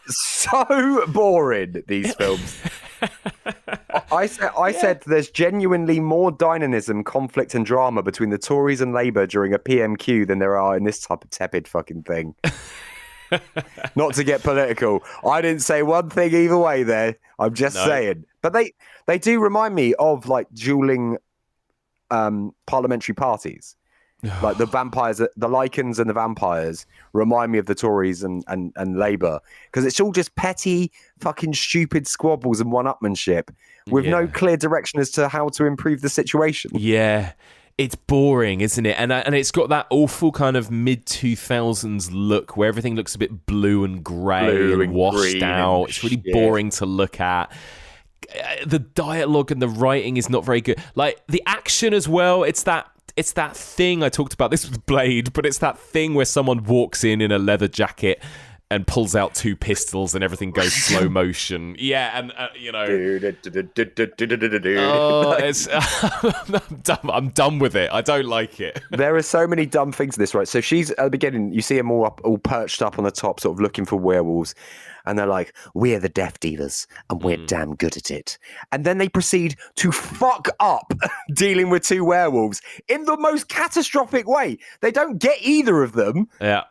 So boring, these films. I said there's genuinely more dynamism, conflict and drama between the Tories and Labour during a PMQ than there are in this type of tepid fucking thing. Not to get political. I didn't say one thing either way there. I'm just saying. But they do remind me of like dueling parliamentary parties. Like the vampires, the Lycans and the vampires remind me of the Tories and Labour, because it's all just petty, fucking stupid squabbles and one-upmanship with no clear direction as to how to improve the situation. Yeah, it's boring, isn't it? And it's got that awful kind of mid-2000s look where everything looks a bit blue and grey and washed out. It's really boring to look at. The dialogue and the writing is not very good. Like the action as well, it's that thing, I talked about this with Blade, but it's that thing where someone walks in a leather jacket and pulls out 2 pistols and everything goes slow motion. Yeah, and you know, it's I'm done with it. I don't like it. There are so many dumb things in this, right? So she's at the beginning, you see them all perched up on the top, sort of looking for werewolves. And they're like, we're the death dealers and we're damn good at it. And then they proceed to fuck up dealing with 2 werewolves in the most catastrophic way. They don't get either of them. Yeah.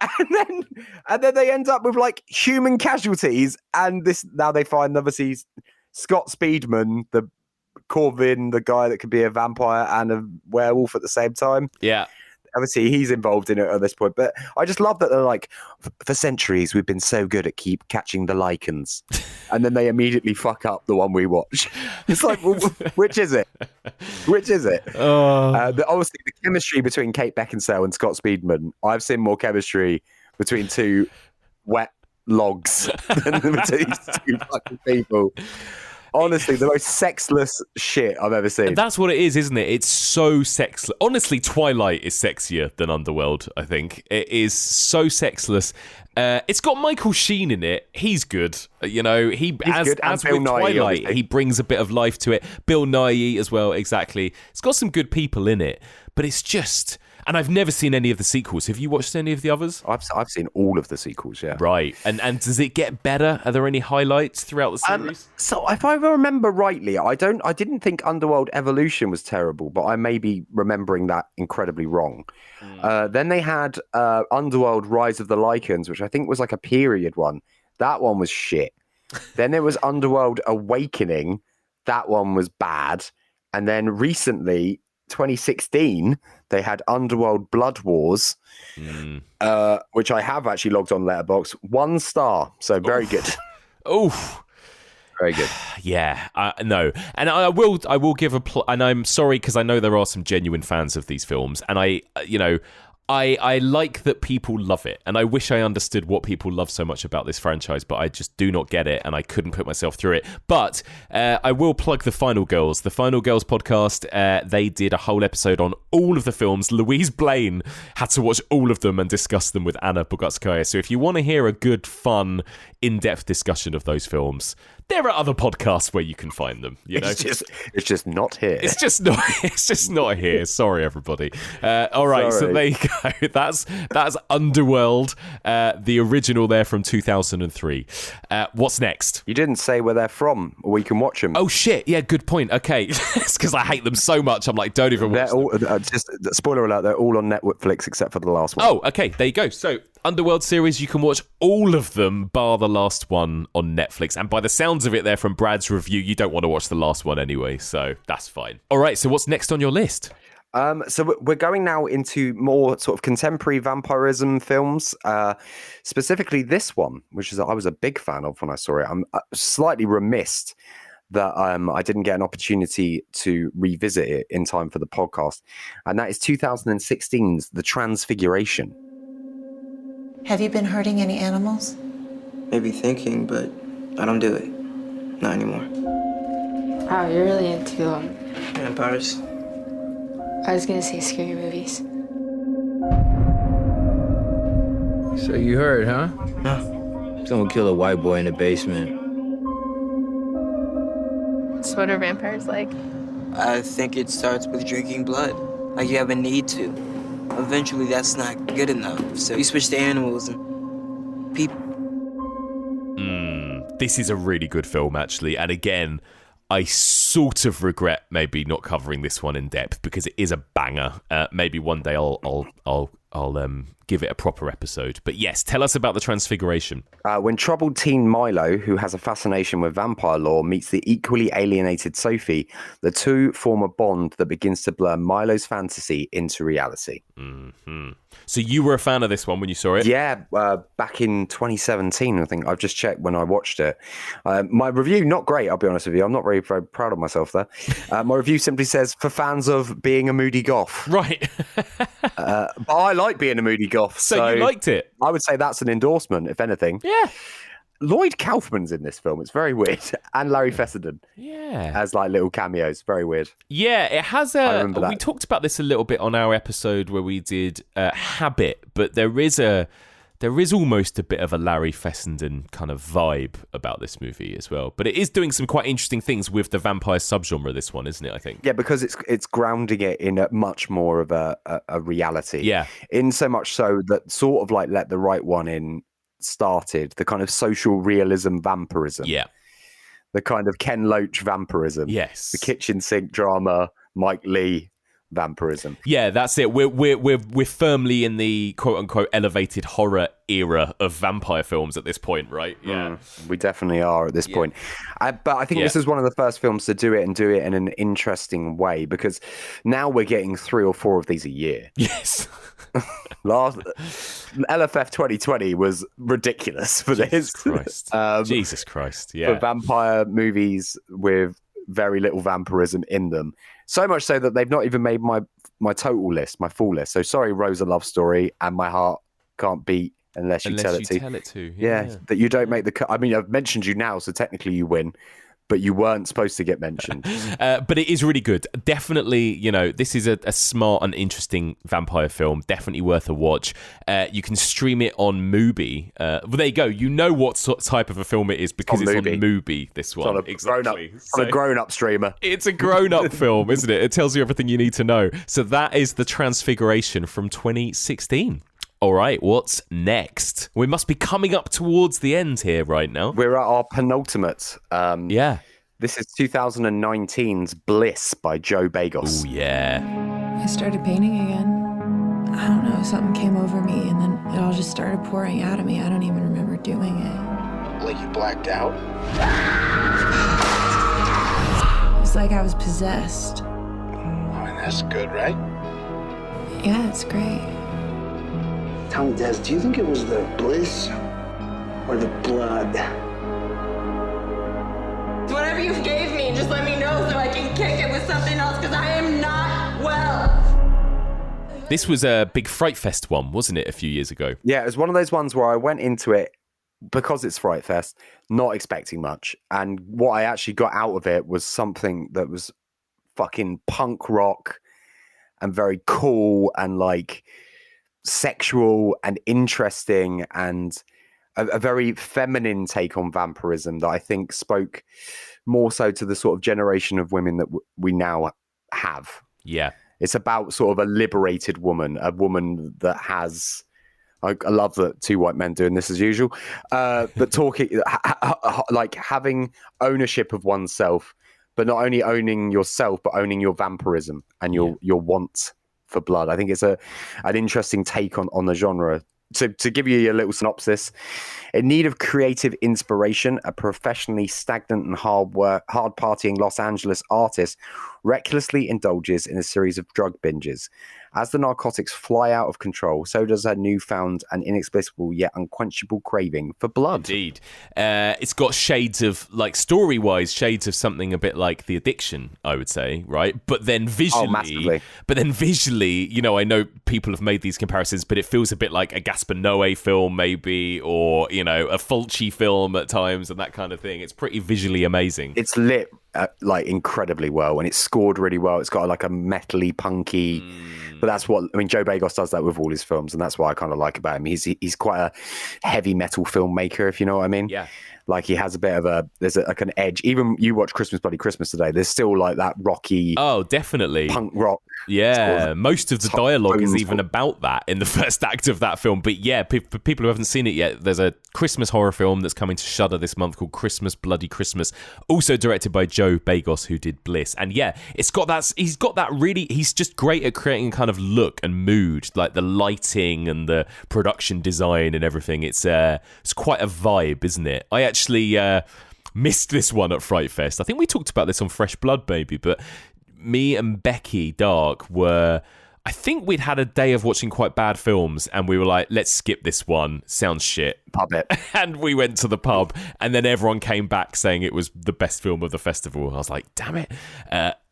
And then they end up with like human casualties. And now they find obviously Scott Speedman, the Corvin, the guy that could be a vampire and a werewolf at the same time. Yeah. Obviously, he's involved in it at this point. But I just love that they're like, for centuries, we've been so good at keep catching the lichens. And then they immediately fuck up the one we watch. It's like, well, which is it? Which is it? Obviously, the chemistry between Kate Beckinsale and Scott Speedman, I've seen more chemistry between 2 wet logs than between 2 fucking people. Honestly, the most sexless shit I've ever seen. That's what it is, isn't it? It's so sexless. Honestly, Twilight is sexier than Underworld, I think. It is so sexless. It's got Michael Sheen in it. He's good. You know, as with Twilight, obviously. He brings a bit of life to it. Bill Nighy as well, exactly. It's got some good people in it, but it's just... And I've never seen any of the sequels. Have you watched any of the others? I've seen all of the sequels, yeah. Right. And does it get better? Are there any highlights throughout the series? So if I remember rightly, I didn't think Underworld Evolution was terrible, but I may be remembering that incredibly wrong. Then they had Underworld Rise of the Lycans, which I think was like a period one. That one was shit. Then there was Underworld Awakening. That one was bad. And then recently, 2016, they had Underworld Blood Wars, which I have actually logged on Letterboxd. 1 star, so very good. Oof. Very good. Yeah, no. And I will give and I'm sorry because I know there are some genuine fans of these films, and I like that people love it, and I wish I understood what people love so much about this franchise, but I just do not get it, and I couldn't put myself through it. But I will plug The Final Girls. The Final Girls podcast, they did a whole episode on all of the films. Louise Blaine had to watch all of them and discuss them with Anna Bogutskaya. So if you want to hear a good, fun, in-depth discussion of those films, there are other podcasts where you can find them. You know, it's just not here. It's just not here. Sorry, everybody. All right, so there you go. That's Underworld, the original there from 2003. What's next? You didn't say where they're from, or we can watch them. Oh shit! Yeah, good point. Okay, it's because I hate them so much. I'm like, don't even watch them. Just spoiler alert: they're all on Netflix except for the last one. Oh, okay. There you go. So Underworld series, you can watch all of them bar the last one on Netflix. And by the sounds of it there from Brad's review, you don't want to watch the last one anyway, so that's fine. All right, so what's next on your list? So we're going now into more sort of contemporary vampirism films, specifically this one, which is I was a big fan of when I saw it. I'm slightly remiss that I didn't get an opportunity to revisit it in time for the podcast, and that is 2016's The Transfiguration. Have you been hurting any animals? Maybe thinking, but I don't do it. Not anymore. Wow, you're really into vampires. I was gonna say scary movies. So you heard, huh? No. Someone killed a white boy in the basement. So what are vampires like? I think it starts with drinking blood. Like you have a need to. Eventually that's not good enough. So you switch to animals and people. This is a really good film, actually. And again, I sort of regret maybe not covering this one in depth because it is a banger. Maybe one day I'll give it a proper episode. But yes, tell us about The Transfiguration. When troubled teen Milo, who has a fascination with vampire lore, meets the equally alienated Sophie, the two form a bond that begins to blur Milo's fantasy into reality. Mm-hmm. So you were a fan of this one when you saw it? Yeah, back in 2017, I think. I've just checked when I watched it. My review, not great, I'll be honest with you. I'm not very, very proud of myself there. My review simply says, for fans of being a moody goth. Right. But I like being a moody goth. So you liked it? I would say that's an endorsement, if anything. Yeah. Lloyd Kaufman's in this film. It's very weird. And Larry Fessenden. Yeah. As like little cameos. Very weird. Yeah, it has we talked about this a little bit on our episode where we did Habit, but there is a there is almost a bit of a Larry Fessenden kind of vibe about this movie as well. But it is doing some quite interesting things with the vampire subgenre, this one, isn't it, I think? Yeah, because it's grounding it in a much more of a reality. Yeah. In so much so that sort of like Let the Right One In started, the kind of social realism vampirism. Yeah. The kind of Ken Loach vampirism. Yes. The kitchen sink drama, Mike Lee vampirism. Yeah, that's it. We're firmly in the quote unquote elevated horror era of vampire films at this point, right? Yeah, we definitely are at this point. But I think this is one of the first films to do it and do it in an interesting way, because now we're getting 3 or 4 of these a year. Yes. Last LFF 2020 was ridiculous for Jesus this. Christ. Jesus Christ. Yeah. For vampire movies with very little vampirism in them. So much so that they've not even made my total list, my full list. So sorry, Rosa Love Story and My Heart Can't Beat Unless You Tell It To. Yeah, that you don't make the cut. I mean, I've mentioned you now, so technically you win, but you weren't supposed to get mentioned. But it is really good. Definitely, this is a smart and interesting vampire film. Definitely worth a watch. You can stream it on Mubi. Well, there you go. You know what type of a film it is because it's on Mubi, this one. It's on a grown-up streamer. It's a grown-up film, isn't it? It tells you everything you need to know. So that is The Transfiguration from 2016. All right, what's next? We must be coming up towards the end here right now. We're at our penultimate. This is 2019's Bliss by Joe Bagos. Oh, yeah. I started painting again. I don't know, something came over me and then it all just started pouring out of me. I don't even remember doing it. Like you blacked out? It was like I was possessed. I mean, that's good, right? Yeah, it's great. Tell me, Des, do you think it was the bliss or the blood? Whatever you gave me, just let me know so I can kick it with something else, because I am not well. This was a big Fright Fest one, wasn't it, a few years ago? Yeah, it was one of those ones where I went into it because it's Fright Fest, not expecting much. And what I actually got out of it was something that was fucking punk rock and very cool and like sexual and interesting and a very feminine take on vampirism that I think spoke more so to the sort of generation of women that we now have. Yeah. It's about sort of a liberated woman, a woman that has... I love that 2 white men doing this as usual, but talking like having ownership of oneself, but not only owning yourself, but owning your vampirism and your want for blood. I think it's an interesting take on the genre. To give you a little synopsis, in need of creative inspiration, a professionally stagnant and hard partying Los Angeles artist recklessly indulges in a series of drug binges. As the narcotics fly out of control, so does her newfound and inexplicable yet unquenchable craving for blood. Indeed. It's got shades of, like, story-wise, shades of something a bit like The Addiction, I would say, right? But then visually... Oh, massively. But then visually, I know people have made these comparisons, but it feels a bit like a Gaspar Noé film, maybe, or, a Fulci film at times and that kind of thing. It's pretty visually amazing. It's lit, incredibly well, and it's scored really well. It's got, like, a metally, punky... But that's what, Joe Bagos does that with all his films, and that's what I kind of like about him. He's quite a heavy metal filmmaker, if you know what I mean. Yeah. Like he has a bit of like an edge. Even you watch Christmas Bloody Christmas today, there's still like that rocky. Oh, definitely. Punk rock. Yeah. Sort of most of the dialogue is even about that in the first act of that film. But yeah, for people who haven't seen it yet, there's a Christmas horror film that's coming to Shudder this month called Christmas Bloody Christmas, also directed by Joe Bagos, who did Bliss. And yeah, he's just great at creating kind of look and mood, like the lighting and the production design and everything. It's quite a vibe, isn't it? I actually missed this one at Fright Fest. I think we talked about this on Fresh Blood, maybe, but me and Becky Dark I think we'd had a day of watching quite bad films and we were like, let's skip this one. Sounds shit. pub it. And we went to the pub, and then everyone came back saying it was the best film of the festival. I was like, damn it.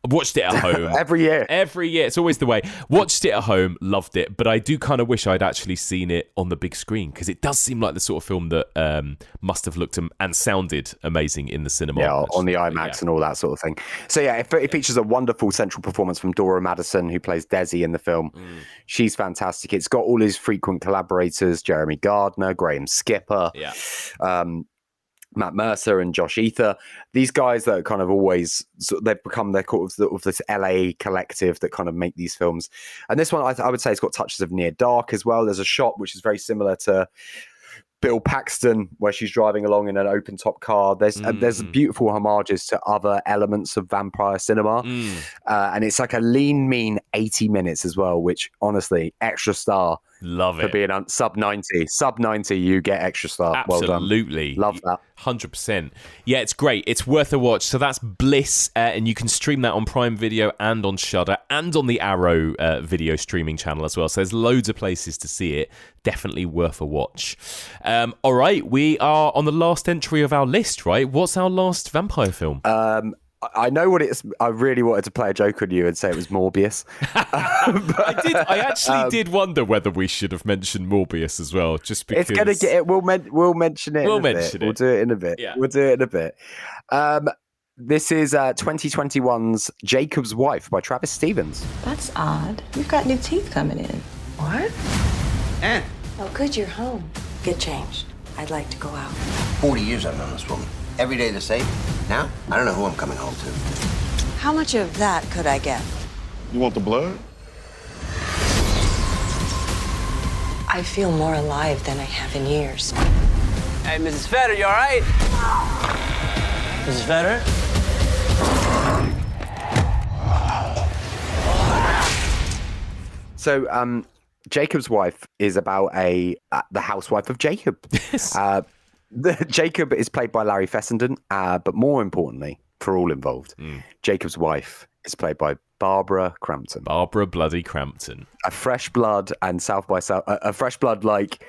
Watched it at home. Every year. It's always the way. Watched it at home, loved it, but I do kind of wish I'd actually seen it on the big screen, because it does seem like the sort of film that must have looked and sounded amazing in the cinema. Yeah, on the IMAX and all that sort of thing. So yeah, it features a wonderful central performance from Dora Madison, who plays Desi in the film. She's fantastic. It's got all his frequent collaborators, Jeremy Gardner, Graham Skipper, Matt Mercer and Josh Ether. These guys that are kind of always, they've become their of this LA collective that kind of make these films. And this one, I would say, it's got touches of Near Dark as well. There's a shot which is very similar to Bill Paxton, where she's driving along in an open top car. There's beautiful homages to other elements of vampire cinema. And it's like a lean, mean 80 minutes as well, which honestly, extra star. Love it. For being sub 90. Sub 90, you get extra star. Absolutely. Well done. Love that. 100%. Yeah, it's great. It's worth a watch. So that's Bliss, and you can stream that on Prime Video and on Shudder and on the Arrow video streaming channel as well. So there's loads of places to see it. Definitely worth a watch. All right, we are on the last entry of our list, right? What's our last vampire film? I know what it is. I really wanted to play a joke on you and say it was Morbius. I actually did wonder whether we should have mentioned Morbius as well, just because it's gonna get it. We'll mention it. We'll do it in a bit. Yeah. We'll do it in a bit. This is 2021's Jacob's Wife by Travis Stevens. That's odd. You've got new teeth coming in. What? Ann. Oh, good, you're home. Get changed. I'd like to go out. 40 years I've known this woman. Every day the same. Now, I don't know who I'm coming home to. How much of that could I get? You want the blood? I feel more alive than I have in years. Hey, Mrs. Fetter, you all right? Mrs. Fetter? So, Jacob's Wife is about the housewife of Jacob. Yes. Jacob is played by Larry Fessenden, but more importantly, for all involved, Jacob's wife is played by Barbara Crampton. Barbara bloody Crampton. A fresh blood and South by South, a fresh blood like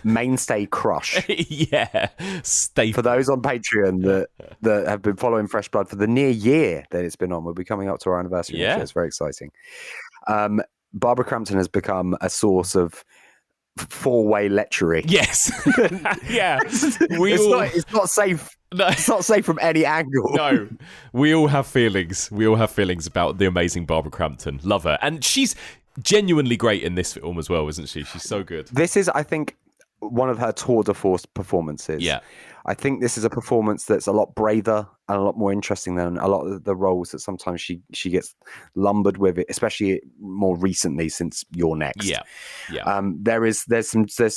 mainstay crush. Yeah. For those on Patreon that have been following Fresh Blood for the near year that it's been on, we'll be coming up to our anniversary. Yeah. It's very exciting. Barbara Crampton has become a source of four-way lechery. Yes. Yeah. It's not safe. No. It's not safe from any angle. No. We all have feelings. We all have feelings about the amazing Barbara Crampton. Love her. And she's genuinely great in this film as well, isn't she? She's so good. This is, I think, one of her tour de force performances. Yeah. I think this is a performance that's a lot braver and a lot more interesting than a lot of the roles that sometimes she gets lumbered with, especially more recently since You're Next. Yeah. Yeah. There's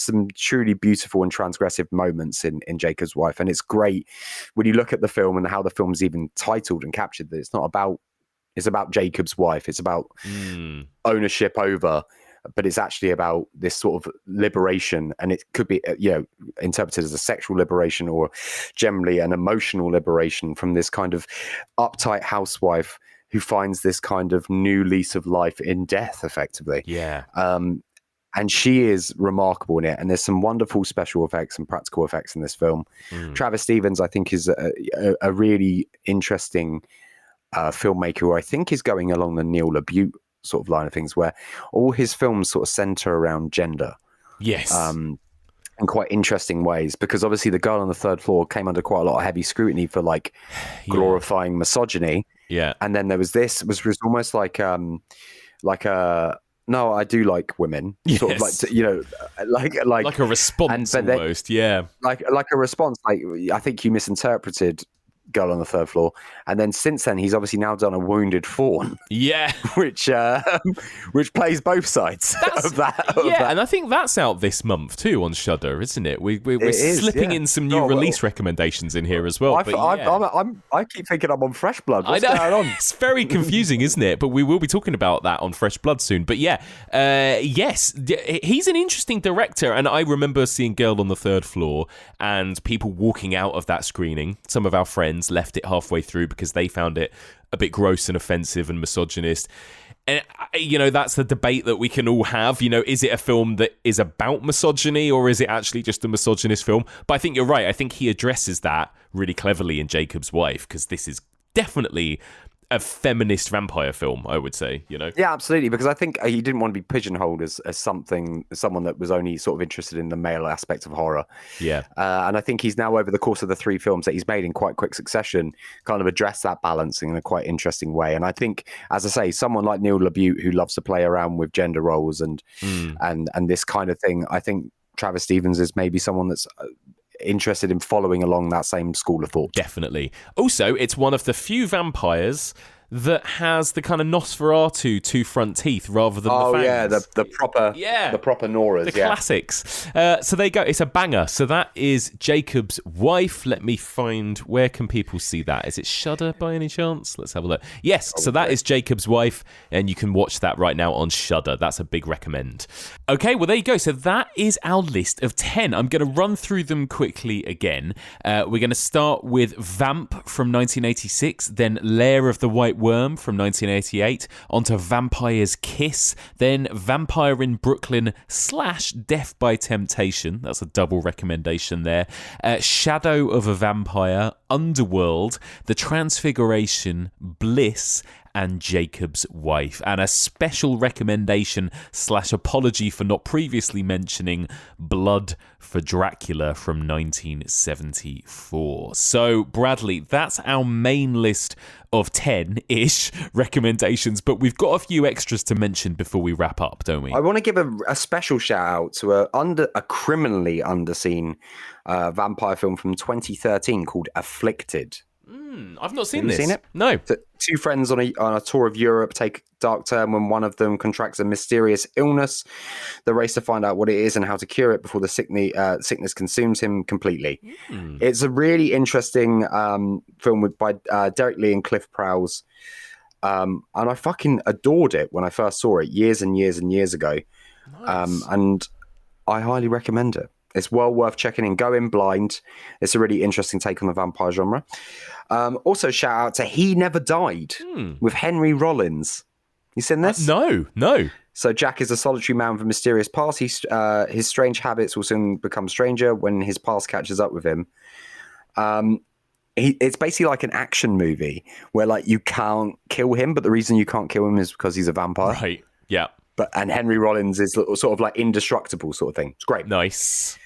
some truly beautiful and transgressive moments in Jacob's Wife, and it's great when you look at the film and how the film's even titled and captured that it's about Jacob's wife. It's about ownership over, but it's actually about this sort of liberation, and it could be, interpreted as a sexual liberation or generally an emotional liberation from this kind of uptight housewife who finds this kind of new lease of life in death, effectively. Yeah. And she is remarkable in it, and there's some wonderful special effects and practical effects in this film. Travis Stevens, I think, is a really interesting filmmaker who I think is going along the Neil LaBute sort of line of things, where all his films sort of center around gender. Yes. In quite interesting ways, because obviously The Girl on the Third Floor came under quite a lot of heavy scrutiny for glorifying misogyny. Yeah. And then there was this, was almost like no, I do like women. Yes. Sort of like a response almost. Yeah. Like a response. Like, I think you misinterpreted Girl on the Third Floor, and then since then he's obviously now done A Wounded Fawn, which plays both sides of that. And I think that's out this month too on Shudder, isn't it? We're slipping in some new release recommendations in here as well. I keep thinking I'm on Fresh Blood. What's I know. going on? It's very confusing, isn't it? But we will be talking about that on Fresh Blood soon. But yes, he's an interesting director, and I remember seeing Girl on the Third Floor and people walking out of that screening. Some of our friends left it halfway through because they found it a bit gross and offensive and misogynist. And, that's the debate that we can all have. Is it a film that is about misogyny, or is it actually just a misogynist film? But I think you're right. I think he addresses that really cleverly in Jacob's Wife, because this is definitely a feminist vampire film, I would say, Yeah, absolutely, because I think he didn't want to be pigeonholed as someone that was only sort of interested in the male aspect of horror. Yeah. And I think he's now, over the course of the 3 films that he's made in quite quick succession, kind of addressed that balancing in a quite interesting way. And I think, as I say, someone like Neil LaBute, who loves to play around with gender roles and this kind of thing, I think Travis Stevens is maybe someone that's interested in following along that same school of thought. Definitely. Also, it's one of the few vampires that has the kind of Nosferatu 2 front teeth rather than the fangs. the proper Noras, the classics. So there you go. It's a banger. So that is Jacob's Wife. Let me find, where can people see that? Is it Shudder by any chance? Let's have a look. Yes, so that is Jacob's Wife, and you can watch that right now on Shudder. That's a big recommend. Okay, well there you go. So that is our list of 10. I'm going to run through them quickly again. We're going to start with Vamp from 1986, then Lair of the White Worm from 1988, onto Vampire's Kiss, then Vampire in Brooklyn / Death by Temptation. That's a double recommendation there. Shadow of a Vampire, Underworld, The Transfiguration, Bliss, and Jacob's Wife. And a special recommendation / apology for not previously mentioning Blood for Dracula from 1974. So, Bradley, that's our main list of 10-ish recommendations, but we've got a few extras to mention before we wrap up, don't we? I want to give a special shout out to a criminally underseen vampire film from 2013 called Afflicted. I've not seen this. Seen it? No. So 2 friends on a tour of Europe take a dark turn when one of them contracts a mysterious illness. They race to find out what it is and how to cure it before the sickness consumes him completely. It's a really interesting film by Derek Lee and Cliff Prowse. And I fucking adored it when I first saw it years and years and years ago. Nice. And I highly recommend it. It's well worth checking in. Go in blind. It's a really interesting take on the vampire genre. Also, shout out to He Never Died with Henry Rollins. You seen this? No. So Jack is a solitary man with a mysterious past. His strange habits will soon become stranger when his past catches up with him. It's basically like an action movie where like you can't kill him, but the reason you can't kill him is because he's a vampire. Right. Yeah. And Henry Rollins is sort of like indestructible sort of thing. It's great. Nice.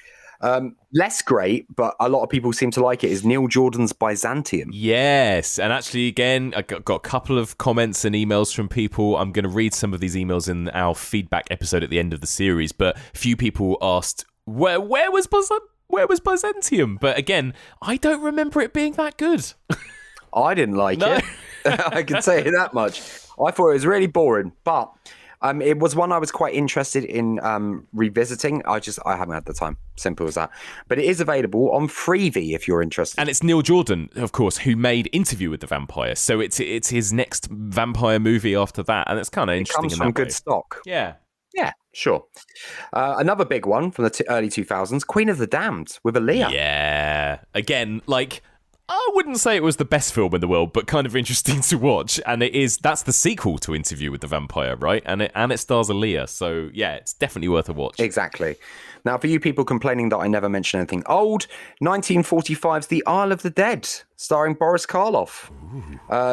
Less great, but a lot of people seem to like it, is Neil Jordan's Byzantium. Yes, and actually, again, I got a couple of comments and emails from people. I'm going to read some of these emails in our feedback episode at the end of the series, but a few people asked, where was Byzantium? But again, I don't remember it being that good. I didn't like it. I can say that much. I thought it was really boring, but it was one I was quite interested in revisiting. I haven't had the time. Simple as that. But it is available on Freevee if you're interested. And it's Neil Jordan, of course, who made Interview with the Vampire. So it's his next vampire movie after that, and it's kind of interesting. It comes from good stock. Yeah. Yeah, sure. Another big one from the early 2000s, Queen of the Damned with Aaliyah. Yeah. Again, like, I wouldn't say it was the best film in the world, but kind of interesting to watch. And that's the sequel to Interview with the Vampire, right? And it stars Aaliyah. So yeah, it's definitely worth a watch. Exactly. Now, for you people complaining that I never mention anything old, 1945's The Isle of the Dead, starring Boris Karloff.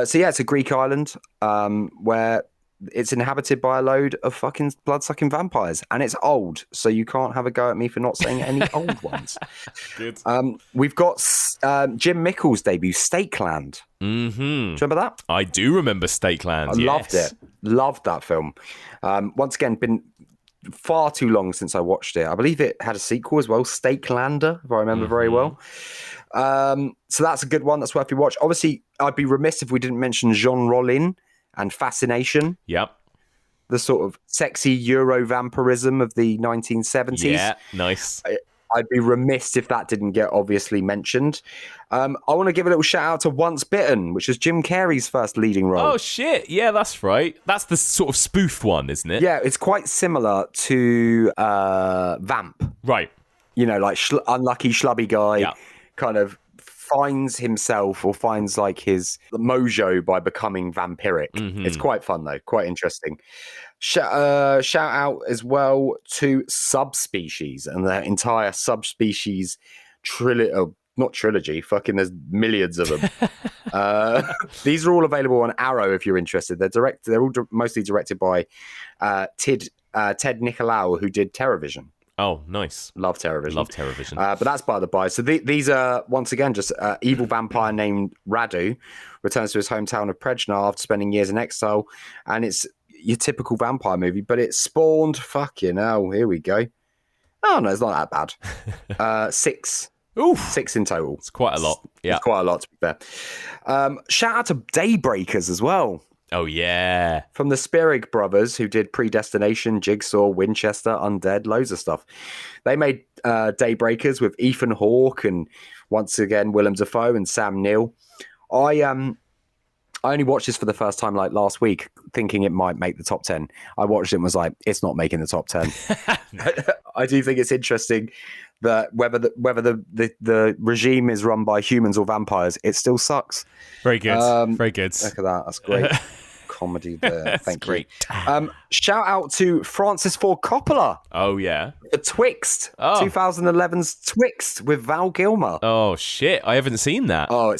So yeah, it's a Greek island where it's inhabited by a load of fucking blood-sucking vampires, and it's old, so you can't have a go at me for not saying any old ones. Good. We've got Jim Mickle's debut, Stakeland. Mm-hmm. Do you remember that? I do remember Stakeland. I loved it. Loved that film. Once again, been far too long since I watched it. I believe it had a sequel as well, Stakelander, if I remember very well. So that's a good one. That's worth you watch. Obviously, I'd be remiss if we didn't mention Jean Rollin and Fascination. Yep. The sort of sexy Euro vampirism of the 1970s. Yeah, nice. I'd be remiss if that didn't get obviously mentioned. I want to give a little shout out to Once Bitten, which is Jim Carrey's first leading role. Oh, shit. Yeah, that's right. That's the sort of spoof one, isn't it? Yeah, it's quite similar to Vamp. Right. You know, like unlucky schlubby guy, kind of finds himself or finds like his mojo by becoming vampiric. It's quite fun though, quite interesting. Shout out as well to Subspecies and the entire Subspecies not trilogy, fucking there's millions of them. These are all available on Arrow if you're interested. They're all mostly directed by Ted Nicolau, who did TerrorVision. Oh, nice. Love TerrorVision. But that's by the by. So these are, once again, just evil vampire named Radu returns to his hometown of Prejna after spending years in exile. And it's your typical vampire movie, but it spawned, fucking hell, here we go. Oh, no, it's not that bad. 6. Oof. 6 in total. It's quite a lot. Yeah. It's quite a lot, to be fair. Shout out to Daybreakers as well. Oh, yeah. From the Spierig brothers, who did Predestination, Jigsaw, Winchester, Undead, loads of stuff. They made Daybreakers with Ethan Hawke and, once again, Willem Dafoe and Sam Neill. I only watched this for the first time like last week, thinking it might make the top 10. I watched it and was like, it's not making the top 10. I do think it's interesting that whether the regime is run by humans or vampires, it still sucks. Very good. Very good. Look at that. That's great. Comedy there. Thank you. Shout out to Francis Ford Coppola. Oh, yeah. The Twixt. Oh. 2011's Twixt with Val Kilmer. Oh, shit. I haven't seen that. Oh, it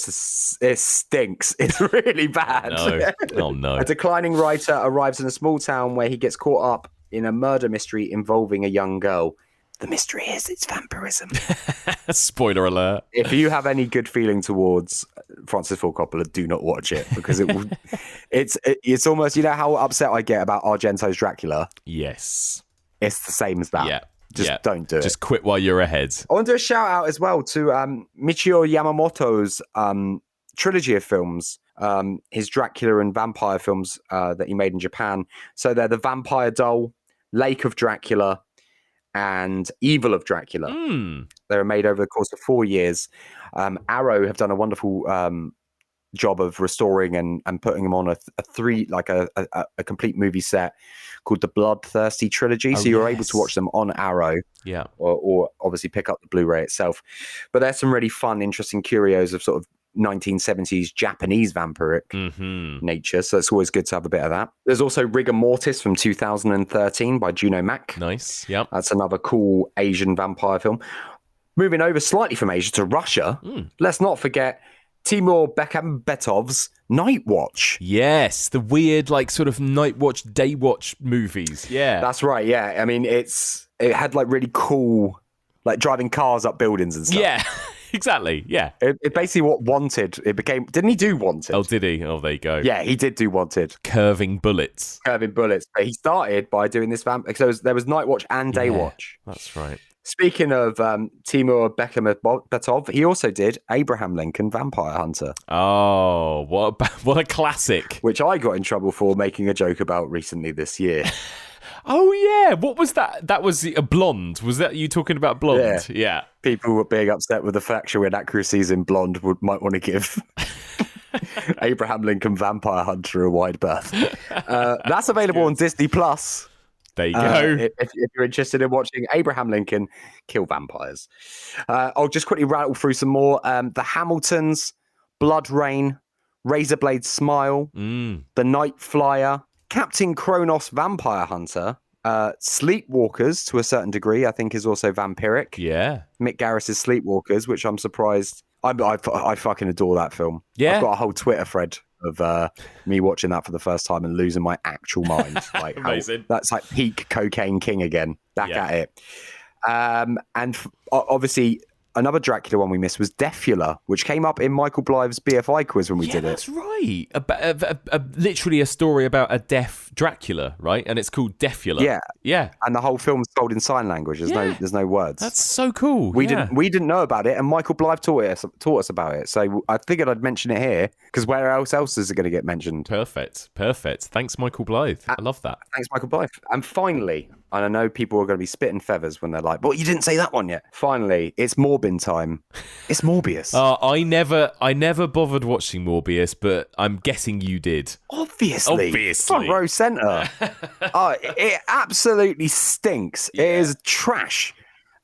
stinks. It's really bad. No. Oh, no. A declining writer arrives in a small town where he gets caught up in a murder mystery involving a young girl. The mystery is it's vampirism. Spoiler alert. If you have any good feeling towards Francis Ford Coppola, do not watch it because it's almost, you know how upset I get about Argento's Dracula? Yes. It's the same as that. Yeah. Just don't do it. Just quit while you're ahead. I want to do a shout out as well to Michio Yamamoto's trilogy of films, his Dracula and vampire films that he made in Japan. So they're The Vampire Doll, Lake of Dracula, and Evil of Dracula. They were made over the course of 4 years. Arrow have done a wonderful job of restoring and putting them on a complete movie set called the Bloodthirsty Trilogy. So you're able to watch them on Arrow, or obviously pick up the Blu-ray itself. But there's some really fun, interesting curios of sort of 1970s Japanese vampiric nature, so it's always good to have a bit of that. There's also Rigor Mortis from 2013 by Juno Mack. Nice, yep. That's another cool Asian vampire film. Moving over slightly from Asia to Russia, let's not forget Timur Bekmambetov's Night Watch. Yes, the weird, like, sort of Night Watch, Day Watch movies. Yeah. That's right, yeah. I mean, it had, like, really cool, like, driving cars up buildings and stuff. Yeah. Exactly, yeah. It basically what Wanted, it became... Didn't he do Wanted? Oh, did he? Oh, there you go. Yeah, he did do Wanted. Curving bullets. But he started by doing this... So there was Night Watch and Day Watch. That's right. Speaking of Timur Bekmambetov, he also did Abraham Lincoln Vampire Hunter. Oh, what a classic. Which I got in trouble for making a joke about recently this year. Oh, yeah. What was that? That was a Blonde. Was that you talking about Blonde? Yeah. People were being upset with the factual inaccuracies in Blonde might want to give Abraham Lincoln Vampire Hunter a wide berth. That's available on Disney Plus. There you go. If you're interested in watching Abraham Lincoln kill vampires. I'll just quickly rattle through some more. The Hamiltons, Blood Rain, Razorblade Smile, The Night Flyer, Captain Kronos Vampire Hunter, Sleepwalkers to a certain degree, I think is also vampiric. Yeah. Mick Garris's Sleepwalkers, which I'm surprised. I fucking adore that film. Yeah. I've got a whole Twitter thread of me watching that for the first time and losing my actual mind. Like Amazing. That's like peak Cocaine King again. Back at it. And obviously... Another Dracula one we missed was Defula, which came up in Michael Blythe's BFI quiz when we did it. That's right. Literally a story about a deaf Dracula, right? And it's called Defula. Yeah. Yeah. And the whole film's told in sign language. There's no words. That's so cool. We didn't know about it, and Michael Blythe taught us about it. So I figured I'd mention it here, because where else is it going to get mentioned? Perfect. Thanks, Michael Blythe. I love that. Thanks, Michael Blythe. And finally, and I know people are going to be spitting feathers when they're like, well, you didn't say that one yet. Finally, it's Morbin time. It's Morbius. I never bothered watching Morbius, but I'm guessing you did. Obviously. Front row centre. It absolutely stinks. Yeah. It is trash.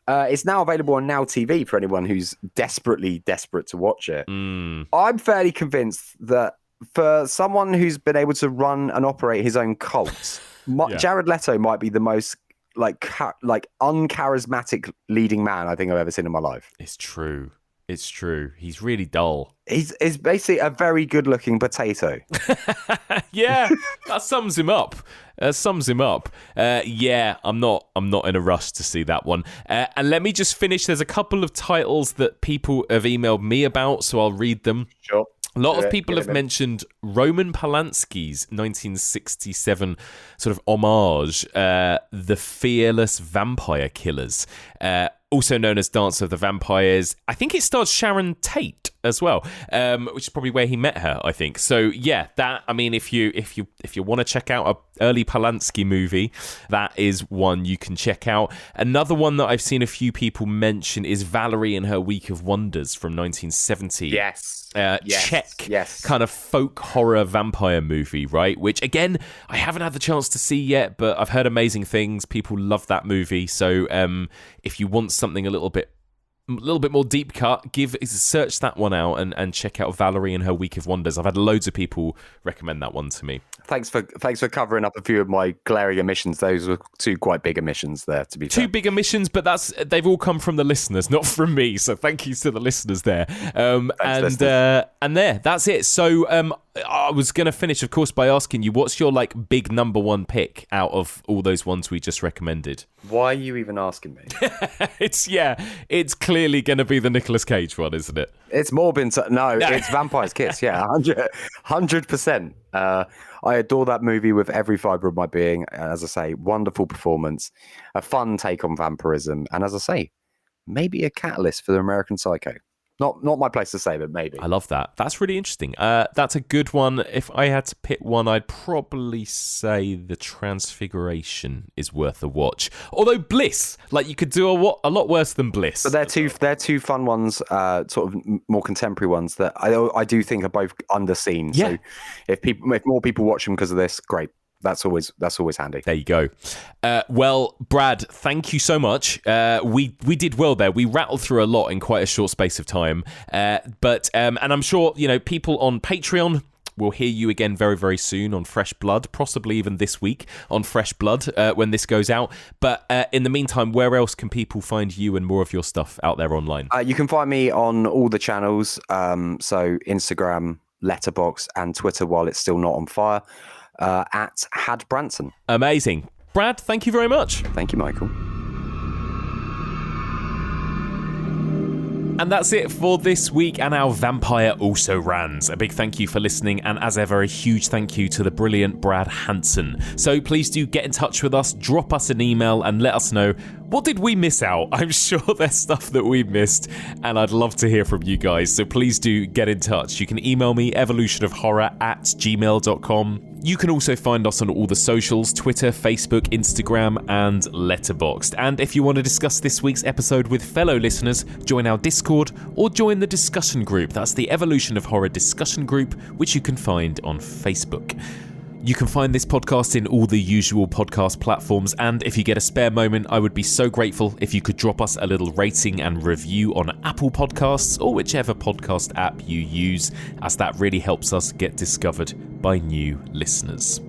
It's now available on Now TV for anyone who's desperate to watch it. I'm fairly convinced that for someone who's been able to run and operate his own cult, Jared Leto might be the most uncharismatic leading man I think I've ever seen in my life. It's true. He's really dull. He's basically a very good-looking potato. Yeah, that sums him up. Yeah, I'm not in a rush to see that one. And let me just finish. There's a couple of titles that people have emailed me about, so I'll read them. Sure. A lot of people have mentioned Roman Polanski's 1967 sort of homage, The Fearless Vampire Killers, also known as Dance of the Vampires. I think it stars Sharon Tate as well, which is probably where he met her, I think. So yeah, that, I mean, if you want to check out an early Polanski movie, that is one you can check out. Another one that I've seen a few people mention is Valerie and Her Week of Wonders from 1970. Yes. Czech kind of folk horror vampire movie, right? Which again, I haven't had the chance to see yet, but I've heard amazing things. People love that movie. So if you want something a little bit more deep cut, search that one out and check out Valerie and Her Week of Wonders. I've had loads of people recommend that one to me. Thanks for covering up a few of my glaring omissions. Those were two quite big omissions there, to be fair. Two big omissions, but they've all come from the listeners, not from me. So thank you to the listeners there. That's it. So I was going to finish, of course, by asking you, what's your big number one pick out of all those ones we just recommended? Why are you even asking me? It's clearly going to be the Nicolas Cage one, isn't it? It's it's Vampire's Kiss. Yeah, 100%. I adore that movie with every fibre of my being. As I say, wonderful performance, a fun take on vampirism, and as I say, maybe a catalyst for the American Psycho. Not my place to say, but maybe. I love that. That's really interesting. That's a good one. If I had to pick one, I'd probably say The Transfiguration is worth a watch. Although Bliss, you could do a lot worse than Bliss. But they're two fun ones, sort of more contemporary ones that I do think are both underseen. Yeah. So if more people watch them because of this, great. That's always handy. There you go. Well, Brad, thank you so much. We did well there. We rattled through a lot in quite a short space of time. But I'm sure people on Patreon will hear you again very, very soon on Fresh Blood, possibly even this week on Fresh Blood when this goes out. But in the meantime, where else can people find you and more of your stuff out there online? You can find me on all the channels. So Instagram, Letterboxd, and Twitter while it's still not on fire. At Had Branson. Amazing. Brad, thank you very much. Thank you, Michael. And that's it for this week and our Vampire Also Rans. A big thank you for listening, and as ever, a huge thank you to the brilliant Brad Hanson. So please do get in touch with us, drop us an email and let us know, what did we miss out? I'm sure there's stuff that we missed, and I'd love to hear from you guys. So please do get in touch. You can email me, evolutionofhorror@gmail.com. You can also find us on all the socials, Twitter, Facebook, Instagram, and Letterboxd. And if you want to discuss this week's episode with fellow listeners, join our Discord or join the discussion group. That's the Evolution of Horror discussion group, which you can find on Facebook. You can find this podcast in all the usual podcast platforms, and if you get a spare moment, I would be so grateful if you could drop us a little rating and review on Apple Podcasts or whichever podcast app you use, as that really helps us get discovered by new listeners.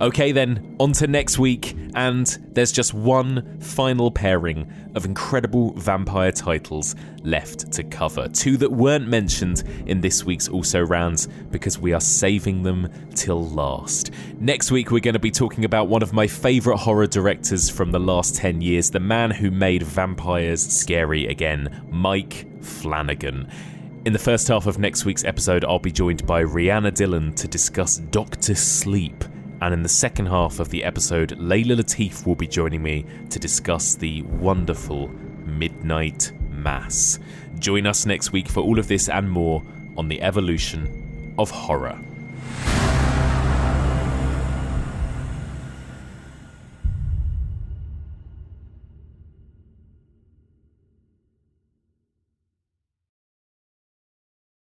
Okay then, on to next week, and there's just one final pairing of incredible vampire titles left to cover. Two that weren't mentioned in this week's Also Rans because we are saving them till last. Next week, we're going to be talking about one of my favourite horror directors from the last 10 years, the man who made vampires scary again, Mike Flanagan. In the first half of next week's episode, I'll be joined by Rihanna Dillon to discuss Dr. Sleep. And in the second half of the episode, Layla Latif will be joining me to discuss the wonderful Midnight Mass. Join us next week for all of this and more on the Evolution of Horror.